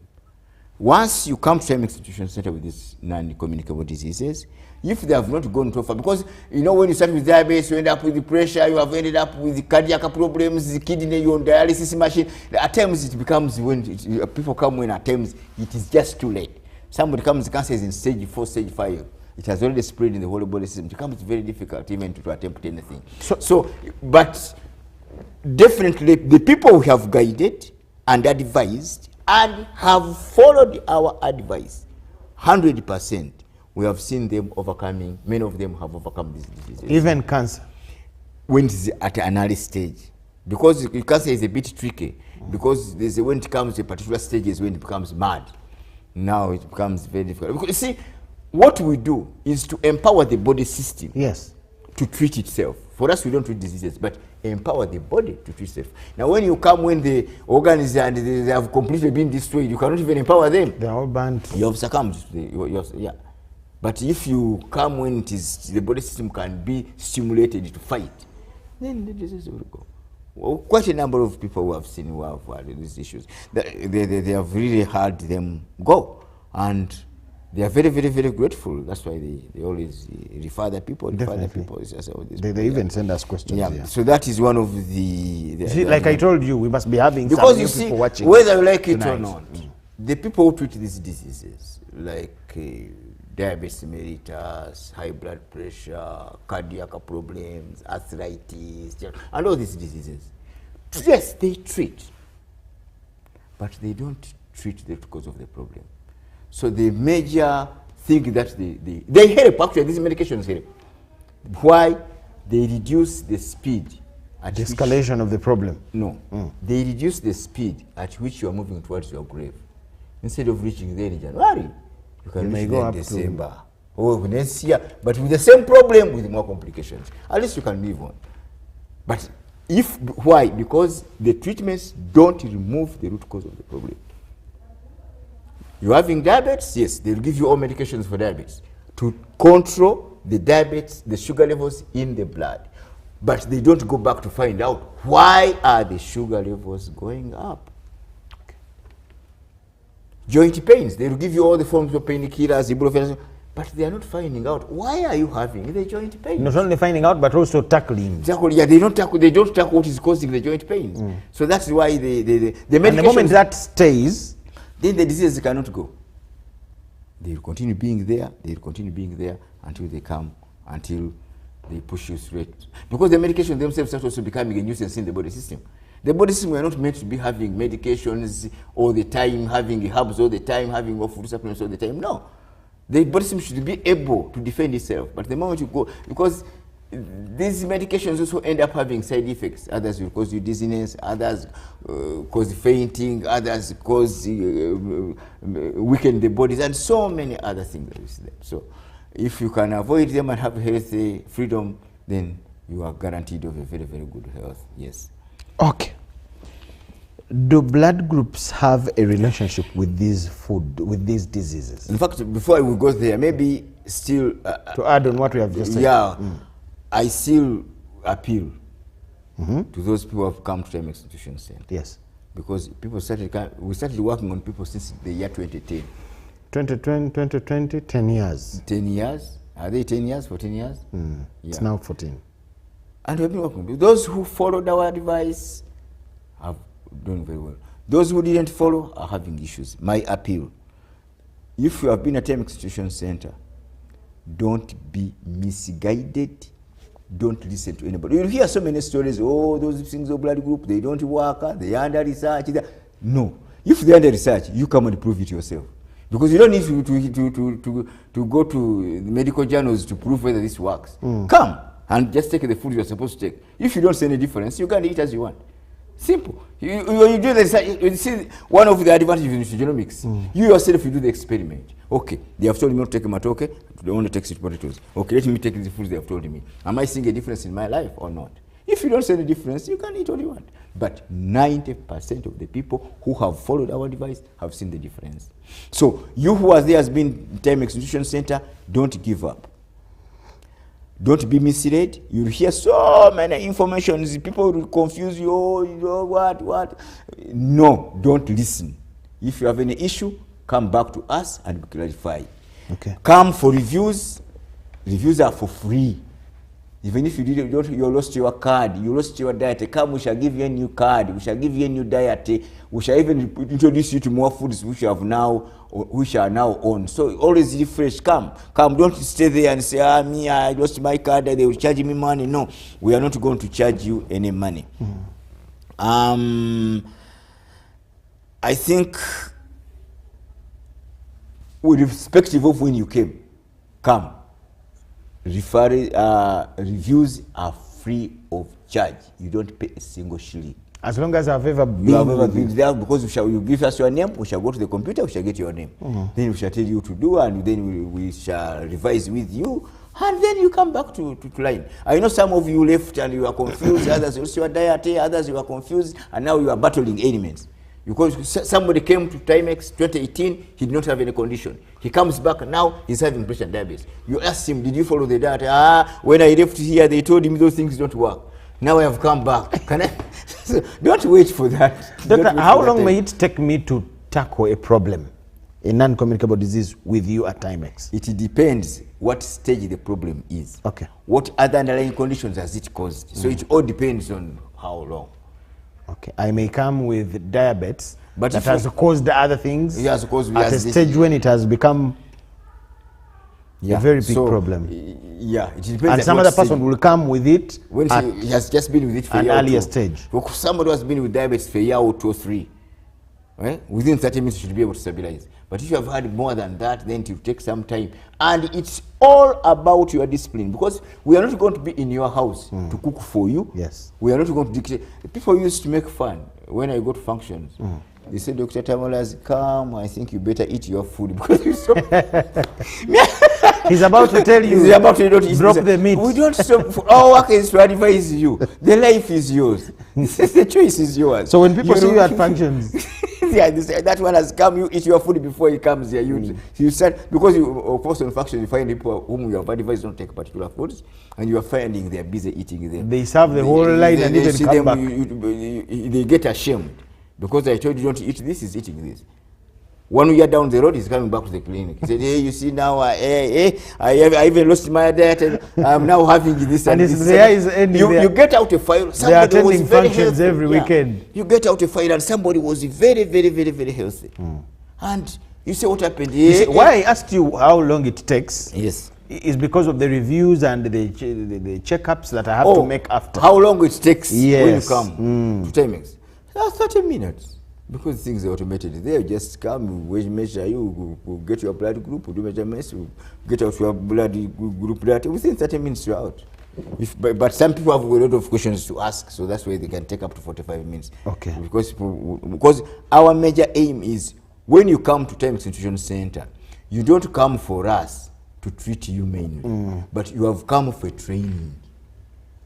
Once you come to Timex Nutrition Center with these non-communicable diseases, if they have not gone too far, because when you start with diabetes, you end up with the pressure, you have ended up with cardiac problems, the kidney, you're on dialysis machine. At times it becomes, when people come when at times it is just too late. Somebody comes, cancer is in stage 4, stage 5. It has already spread in the whole body system. It becomes very difficult even to attempt anything. But definitely the people we have guided and advised and have followed our advice, 100%, we have seen them overcoming, many of them have overcome these diseases. Even cancer? When it is at an early stage. Because cancer is a bit tricky, because there's when it comes to a particular stages when it becomes mad. Now it becomes very difficult. Because you see, what we do is to empower the body system. Yes. To treat itself. For us, we don't treat diseases, but empower the body to treat itself. Now, when you come when the organs and they have completely been destroyed, you cannot even empower them. They are all banned. You have succumbed. Yeah. But if you come when it is the body system can be stimulated to fight, then the disease will go. Well, quite a number of people who have seen who have had these issues, they have really had them go, and they are very, very, very grateful. That's why they always refer the people. They even send us questions. Yeah. So that is one of the see, like I told you, we must be having because some you new see, people watching. Whether you like it tonight. or not, the people who treat these diseases, like diabetes mellitus, high blood pressure, cardiac problems, arthritis, and all these diseases, yes, they treat, but they don't treat the cause of the problem. So the major thing that they help, actually these medications help. Why? They reduce the speed at the escalation of the problem. No. They reduce the speed at which you are moving towards your grave. Instead of reaching there in January, you can reach there in December or next year, but with the same problem with more complications. At least you can move on. But why? Because the treatments don't remove the root cause of the problem. You're having diabetes, yes, they'll give you all medications for diabetes to control the diabetes, the sugar levels in the blood. But they don't go back to find out why are the sugar levels going up. Okay. Joint pains, they'll give you all the forms of painkillers, ibuprofen, but they are not finding out why are you having the joint pains. Not only finding out, but also tackling. Yeah, they don't tackle what is causing the joint pains. So that's why the medication. And the moment that stays, then the diseases cannot go. They will continue being there. They will continue being there until they push you straight. Because the medication themselves start also becoming a nuisance in the body system. The body system, we are not meant to be having medications all the time, having herbs all the time, having food supplements all the time. No. The body system should be able to defend itself. But the moment you go, because these medications also end up having side effects. Others will cause you dizziness, others cause fainting, others cause weaken the bodies, and so many other things that we see them. So if you can avoid them and have healthy freedom, then you are guaranteed of a very, very good health. Yes. Okay. Do blood groups have a relationship with these diseases? In fact, before we go there, maybe still to add on what we have just said. Yeah. I still appeal to those people who have come to Time Extinction Center. Yes. Because we started working on people since the year 2010. 2020, 10 years. 10 years? Are they 10 years, 14 years? It's now 14. And we've been working with those who followed our advice have done very well. Those who didn't follow are having issues. My appeal, if you have been at Time Extinction Center, don't be misguided. Don't listen to anybody. You'll hear so many stories, oh, those things of blood group, they don't work, they are under research. No. If they're under research, you come and prove it yourself. Because you don't need to go to the medical journals to prove whether this works. Come and just take the food you're supposed to take. If you don't see any difference, you can eat as you want. Simple. When you do the research, you see one of the advantages of genomics. You yourself, you do the experiment. Okay, they have told me not to take matoke, they only take sweet potatoes. Okay, let me take the foods they have told me. Am I seeing a difference in my life or not? If you don't see any difference, you can eat what you want. But 90% of the people who have followed our advice have seen the difference. So you who are there has been in Time Extinction Center, don't give up. Don't be misled. You'll hear so many informations. People will confuse you. Oh, you know what? No, don't listen. If you have any issue, come back to us and clarify. Okay. Come for reviews. Reviews are for free. Even if you lost your card, you lost your diet, come, we shall give you a new card, we shall give you a new diet, we shall even introduce you to more foods which are now on. So always refresh. Come, don't stay there and say, I lost my card, they will charge me money. No, we are not going to charge you any money. I think, irrespective of when you came, come. Reviews are free of charge. You don't pay a single shilling. As long as I've ever been, you have ever been there, because you give us your name, we shall go to the computer, we shall get your name. Then we shall tell you to do, and then we shall revise with you, and then you come back to line. I know some of you left and you are confused, others also are diet, others you are confused, and now you are battling elements. Because somebody came to Timex 2018, he did not have any condition. He comes back now, he's having pressure and diabetes. You ask him, did you follow the diet? When I left here, they told him those things don't work. Now I have come back. Can I? Don't wait for that. Doctor, how long may it take me to tackle a problem, a non-communicable disease, with you at Timex? It depends what stage the problem is. Okay. What other underlying conditions has it caused? So it all depends on how long. Okay. I may come with diabetes, but that has caused other things. It has caused at a stage when it has become a very big problem. Yeah, it depends. And some other person will come with it when he has just been with it for an earlier stage. Somebody who has been with diabetes for a year or 2 or 3, right? Within 30 minutes you should be able to stabilize. But if you have had more than that, then it will take some time. And it's all about your discipline, because we are not going to be in your house to cook for you. Yes. We are not going to dictate. People used to make fun when I go to functions. They said, Dr. Tamala's come, I think you better eat your food because you're so... He's about to tell you, he's about to drop the meat. We don't stop. Our work is to advise you. The life is yours. The choice is yours. So when people see you at functions... Yeah, they say, that one has come, you eat your food before he comes here. You start, because you, of course, on function, you find people whom you have advised don't take particular foods, and you are finding they are busy eating them. They serve the whole line and even come back. They get ashamed. Because I told you don't eat this, he's eating this. 1 year down the road, he's coming back to the clinic. He said, hey, you see now, I even lost my diet, and I'm now having this and this. You get out a file. They are attending functions every weekend. You get out a file, and somebody was very, very, very, very healthy. And you say, what happened? Why I asked you how long it takes? Yes. Is because of the reviews and the checkups that I have to make after. How long it takes when you come to Timex? 30 minutes. Because things are automated. They just come, we measure you, we'll get your blood group, we'll do measurements, we'll get out your blood group data. Within 30 minutes you're out. But some people have a lot of questions to ask, so that's why they can take up to 45 minutes. Okay. Because our major aim is, when you come to Timex Institution Center, you don't come for us to treat you mainly, but you have come for training.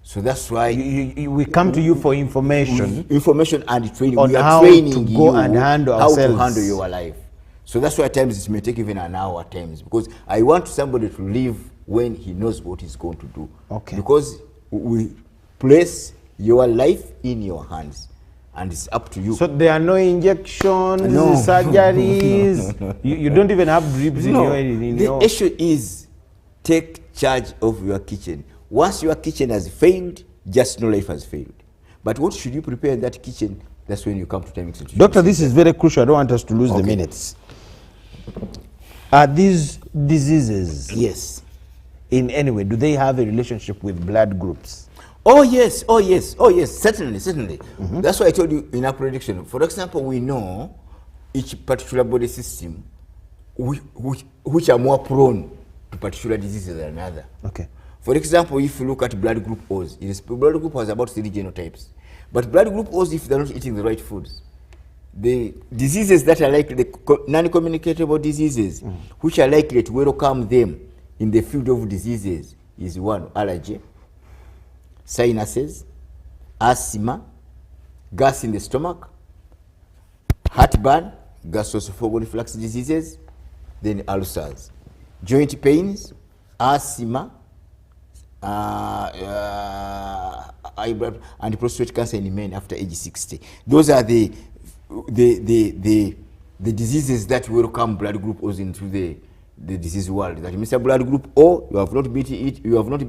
So that's why we come to you for information. Information and training. On we are how training to go and handle ourselves. How to handle your life. So that's why at times it may take even an hour at times. Because I want somebody to live when he knows what he's going to do. Okay. Because we place your life in your hands. And it's up to you. So there are no injections, surgeries. No. You don't even have drips in your... The issue is, take charge of your kitchen. Once your kitchen has failed, just know life has failed. But what should you prepare in that kitchen? That's when you come to Timex Institution. Doctor, this is very crucial. I don't want us to lose the minutes. Are these diseases, yes, in any way, do they have a relationship with blood groups? Oh yes, oh yes, oh yes, certainly, certainly. That's why I told you in our prediction. For example, we know each particular body system which are more prone to particular diseases than another. Okay. For example, if you look at blood group O's, blood group has about 3 genotypes. But blood group O's, if they're not eating the right foods, the diseases that are like the non-communicable diseases, which are likely to welcome them in the field of diseases, is 1, allergy, sinuses, asthma, gas in the stomach, heartburn, gastroesophageal reflux diseases, then ulcers, joint pains, asthma, high blood, and prostate cancer in men after age 60. Those are the diseases that welcome blood group O's into the disease world. That means blood group O, you have not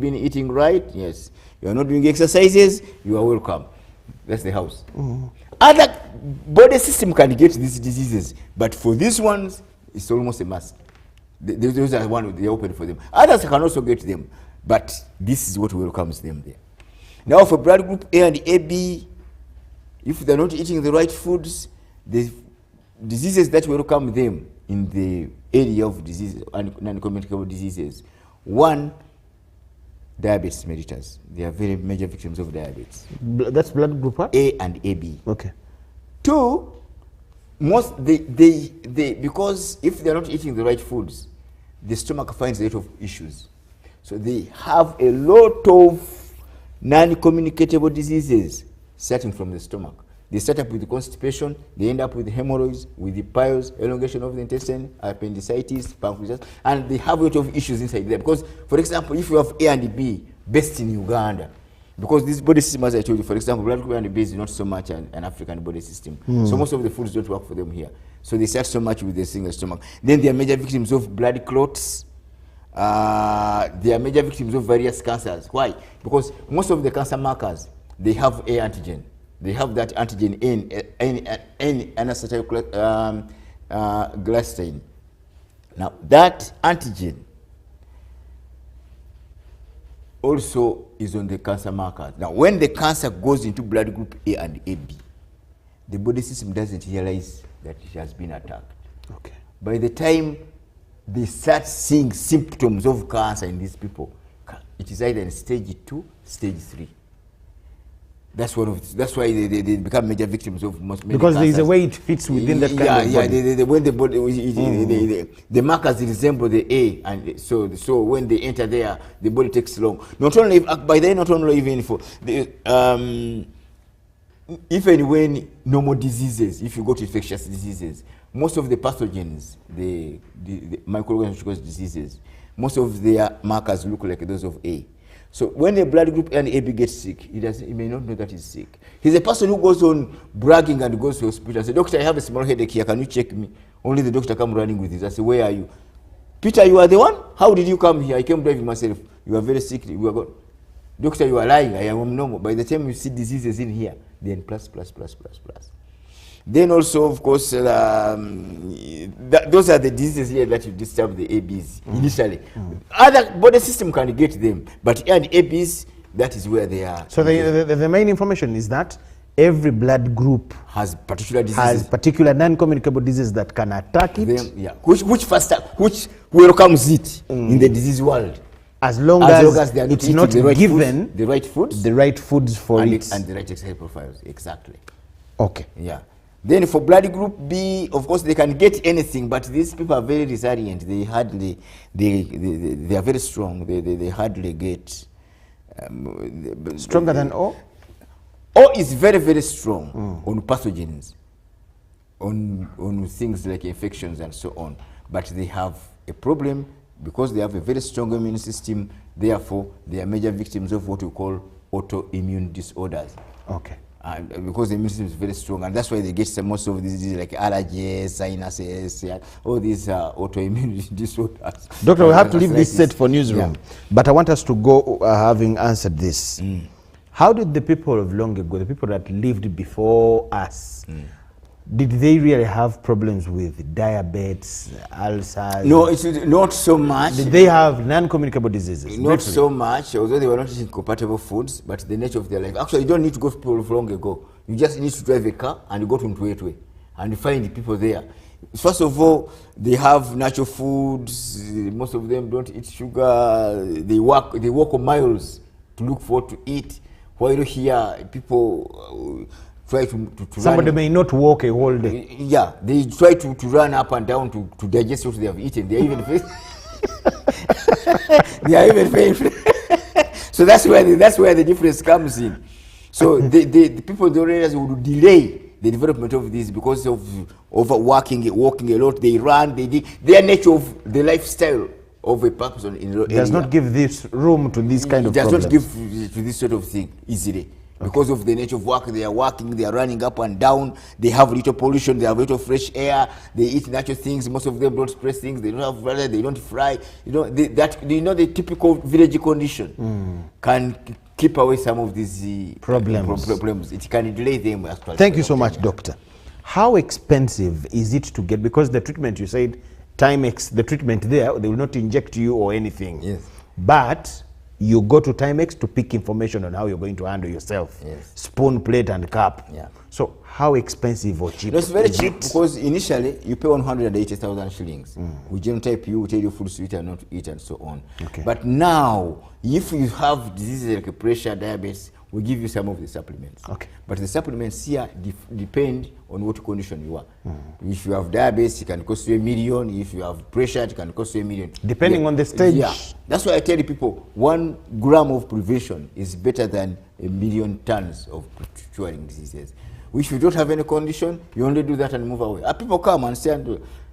been eating right. Yes, you are not doing exercises. You are welcome. That's the house. Other body system can get these diseases, but for these ones, it's almost a must. Those are one they open for them. Others can also get them, but this is what welcomes them there. Now, for blood group A and AB, if they're not eating the right foods, the diseases that welcome them in the area of diseases and non-communicable diseases, 1, diabetes mellitus. They are very major victims of diabetes. That's blood group what? A and AB. Okay. 2, because if they are not eating the right foods, the stomach finds a lot of issues. So they have a lot of non-communicable diseases starting from the stomach. They start up with constipation, they end up with hemorrhoids, with the piles, elongation of the intestine, appendicitis, pancreatitis, and they have a lot of issues inside there. Because, for example, if you have A and B based in Uganda, because this body system, as I told you, for example, blood group A and B is not so much an African body system. So most of the foods don't work for them here. So they start so much with the single stomach. Then they are major victims of blood clots. They are major victims of various cancers. Why? Because most of the cancer markers, they have A antigen. They have that antigen in N-acetylglycine. Now, that antigen also is on the cancer markers. Now, when the cancer goes into blood group A and AB, the body system doesn't realize that it has been attacked. Okay. By the time they start seeing symptoms of cancer in these people, it is either in stage 2, stage 3. That's why they become major victims of most many because cancers. there is a way it fits within that kind of body. When the body, the markers resemble the A, and so when they enter there, the body takes long. Not only by then, not only even for the even when normal diseases, if you go to infectious diseases, most of the pathogens, the microorganisms cause diseases, most of their markers look like those of A. So when a blood group A and AB gets sick, he may not know that he's sick. He's a person who goes on bragging and goes to hospital and says, "Doctor, I have a small headache here, can you check me?" Only the doctor come running with this. I say, "Where are you?" "Peter, you are the one? How did you come here?" "I came driving myself." "You are very sick." "We are gone." "Doctor, you are lying. I am normal." By the time you see diseases in here, then plus. Then also, of course, those are the diseases here that you disturb the ABs initially. Other body system can get them, but and ABs, that is where they are. So the main information is that every blood group has particular diseases, has particular non-communicable diseases that can attack it. Them, yeah. Which welcomes it in the disease world. As long as they are it's not given the right foods for it and the right exercise profiles. Exactly. Okay. Yeah. Then for blood group B, of course, they can get anything, but these people are very resilient. They are very strong. They hardly get stronger than O. O is very, very strong on pathogens, on things like infections and so on. But they have a problem because they have a very strong immune system. Therefore, they are major victims of what we call autoimmune disorders. Okay. Because the immune system is very strong, and that's why they get most of these diseases like allergies, sinuses, all these autoimmune disorders. Doctor, we have to leave this set for newsroom, but I want us to go having answered this. How did the people of long ago, the people that lived before us, did they really have problems with diabetes, ulcers? No, it's not so much. Did they have non-communicable diseases? Not so much, although they were not eating compatible foods, but the nature of their life. Actually, you don't need to go to people of long ago. You just need to drive a car and you go to Ntwetwe and find people there. First of all, they have natural foods. Most of them don't eat sugar. They walk miles to look for what to eat. While here, people try to somebody may not walk a whole day. Yeah, they try to run up and down to digest what they have eaten. They are even so that's where the difference comes in. So the people in the areas would delay the development of this because of overworking, walking a lot. They run. Their nature of the lifestyle of a person in the area does not give this room to this kind of problems. It does not give to this sort of thing easily. Because of the nature of work, they are working, they are running up and down, they have little pollution, they have little fresh air, they eat natural things. Most of them don't press things, they don't have brother, they don't fry. The typical village condition can keep away some of these problems. It can delay them. Actually. Thank you so much, Doctor. How expensive is it to get? Because the treatment, you said, the treatment there, they will not inject you or anything. Yes. But you go to Timex to pick information on how you're going to handle yourself. Yes. Spoon, plate, and cup. Yeah. So how expensive or cheap? It's very cheap because initially you pay 180,000 shillings. We genotype you, tell you foods to eat and not to eat and so on. Okay. But now, if you have diseases like pressure, diabetes, we give you some of the supplements. Okay. But the supplements here depend on what condition you are. If you have diabetes, it can cost you $1 million. If you have pressure, it can cost you $1 million. Depending on the stage. Yeah. That's why I tell people 1 gram of prevention is better than 1 million tons of curing diseases. If you don't have any condition, you only do that and move away. People come and say,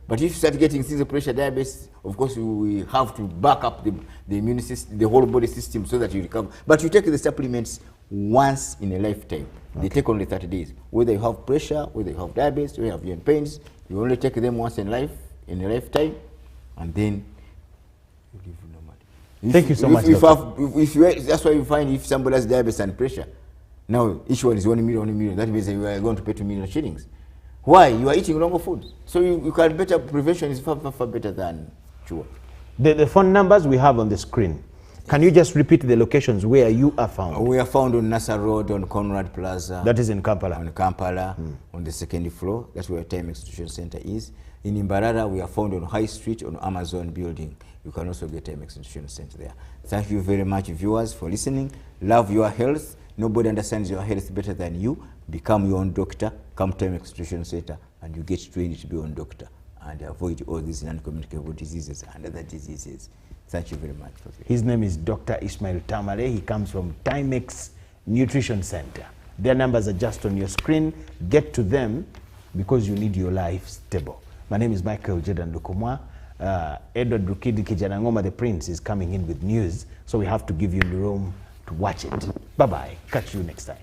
but if you start getting things like pressure, diabetes, of course we have to back up the immune system, the whole body system, so that you recover. But you take the supplements once in a lifetime. They take only 30 days. Whether you have pressure, whether you have diabetes, whether you have joint pains, you only take them once in a lifetime, and then you live normally. Thank you so much. That's why you find if somebody has diabetes and pressure, now each one is 1 million, that means you are going to pay 2 million shillings. Why? You are eating wrong food. So you can better, prevention is far better than cure. The phone numbers we have on the screen. Can you just repeat the locations where you are found? We are found on Nasa Road, on Conrad Plaza. That is in Kampala. On Kampala, on the 2nd floor. That's where Timex Nutrition Center is. In Imbarara, we are found on High Street, on Amazon building. You can also get Timex Nutrition Center there. Thank you very much, viewers, for listening. Love your health. Nobody understands your health better than you. Become your own doctor. Come to Timex Nutrition Center, and you get trained to be your own doctor and avoid all these non-communicable diseases and other diseases. Thank you very much. His name is Dr. Ismail Tamale. He comes from Timex Nutrition Center. Their numbers are just on your screen. Get to them because you need your life stable. My name is Michael Kiijanangoma. Edward Rukidi Kiijanangoma, the prince, is coming in with news, so we have to give you the room to watch it. Bye-bye. Catch you next time.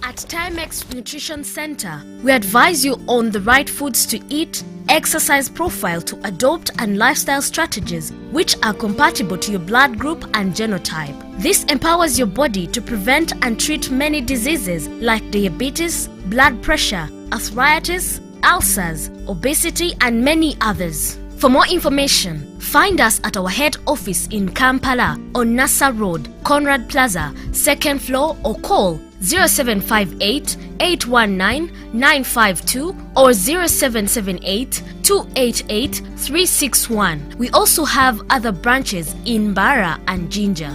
At Timex Nutrition Center, we advise you on the right foods to eat, exercise profile to adopt, and lifestyle strategies which are compatible to your blood group and genotype. This empowers your body to prevent and treat many diseases like diabetes, blood pressure, arthritis, ulcers, obesity, and many others. For more information, find us at our head office in Kampala on Nasa Road, Conrad Plaza, 2nd floor, or call 0758 819 952 or 0778 288 361. We also have other branches in Bara and Jinja.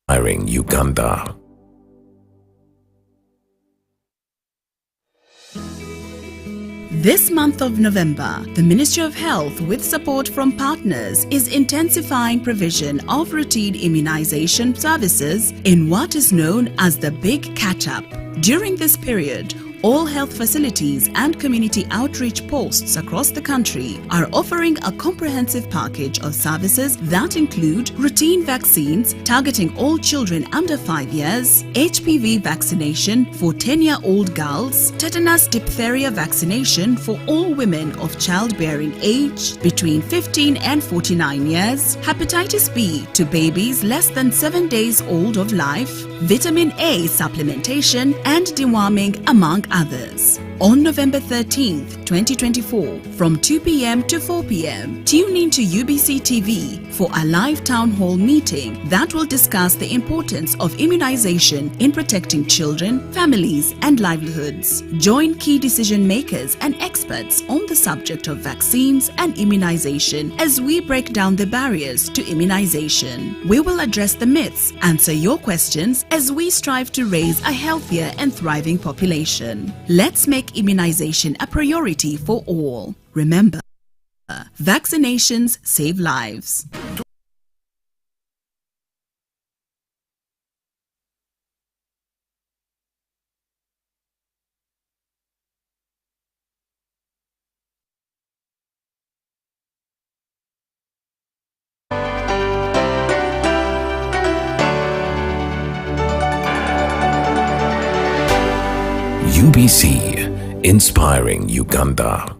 Uganda. This month of November, the Ministry of Health, with support from partners, is intensifying provision of routine immunization services in what is known as the Big Catch-up. During this period, all health facilities and community outreach posts across the country are offering a comprehensive package of services that include routine vaccines targeting all children under 5 years, HPV vaccination for 10-year-old girls, tetanus diphtheria vaccination for all women of childbearing age between 15 and 49 years, hepatitis B to babies less than 7 days old of life, vitamin A supplementation and deworming, among others. On November 13th, 2024, from 2 p.m. to 4 p.m, tune in to UBC TV for a live town hall meeting that will discuss the importance of immunization in protecting children, families, and livelihoods. Join key decision makers and experts on the subject of vaccines and immunization as we break down the barriers to immunization. We will address the myths, answer your questions as we strive to raise a healthier and thriving population. Let's make immunization a priority for all. Remember, vaccinations save lives. UBC, inspiring Uganda.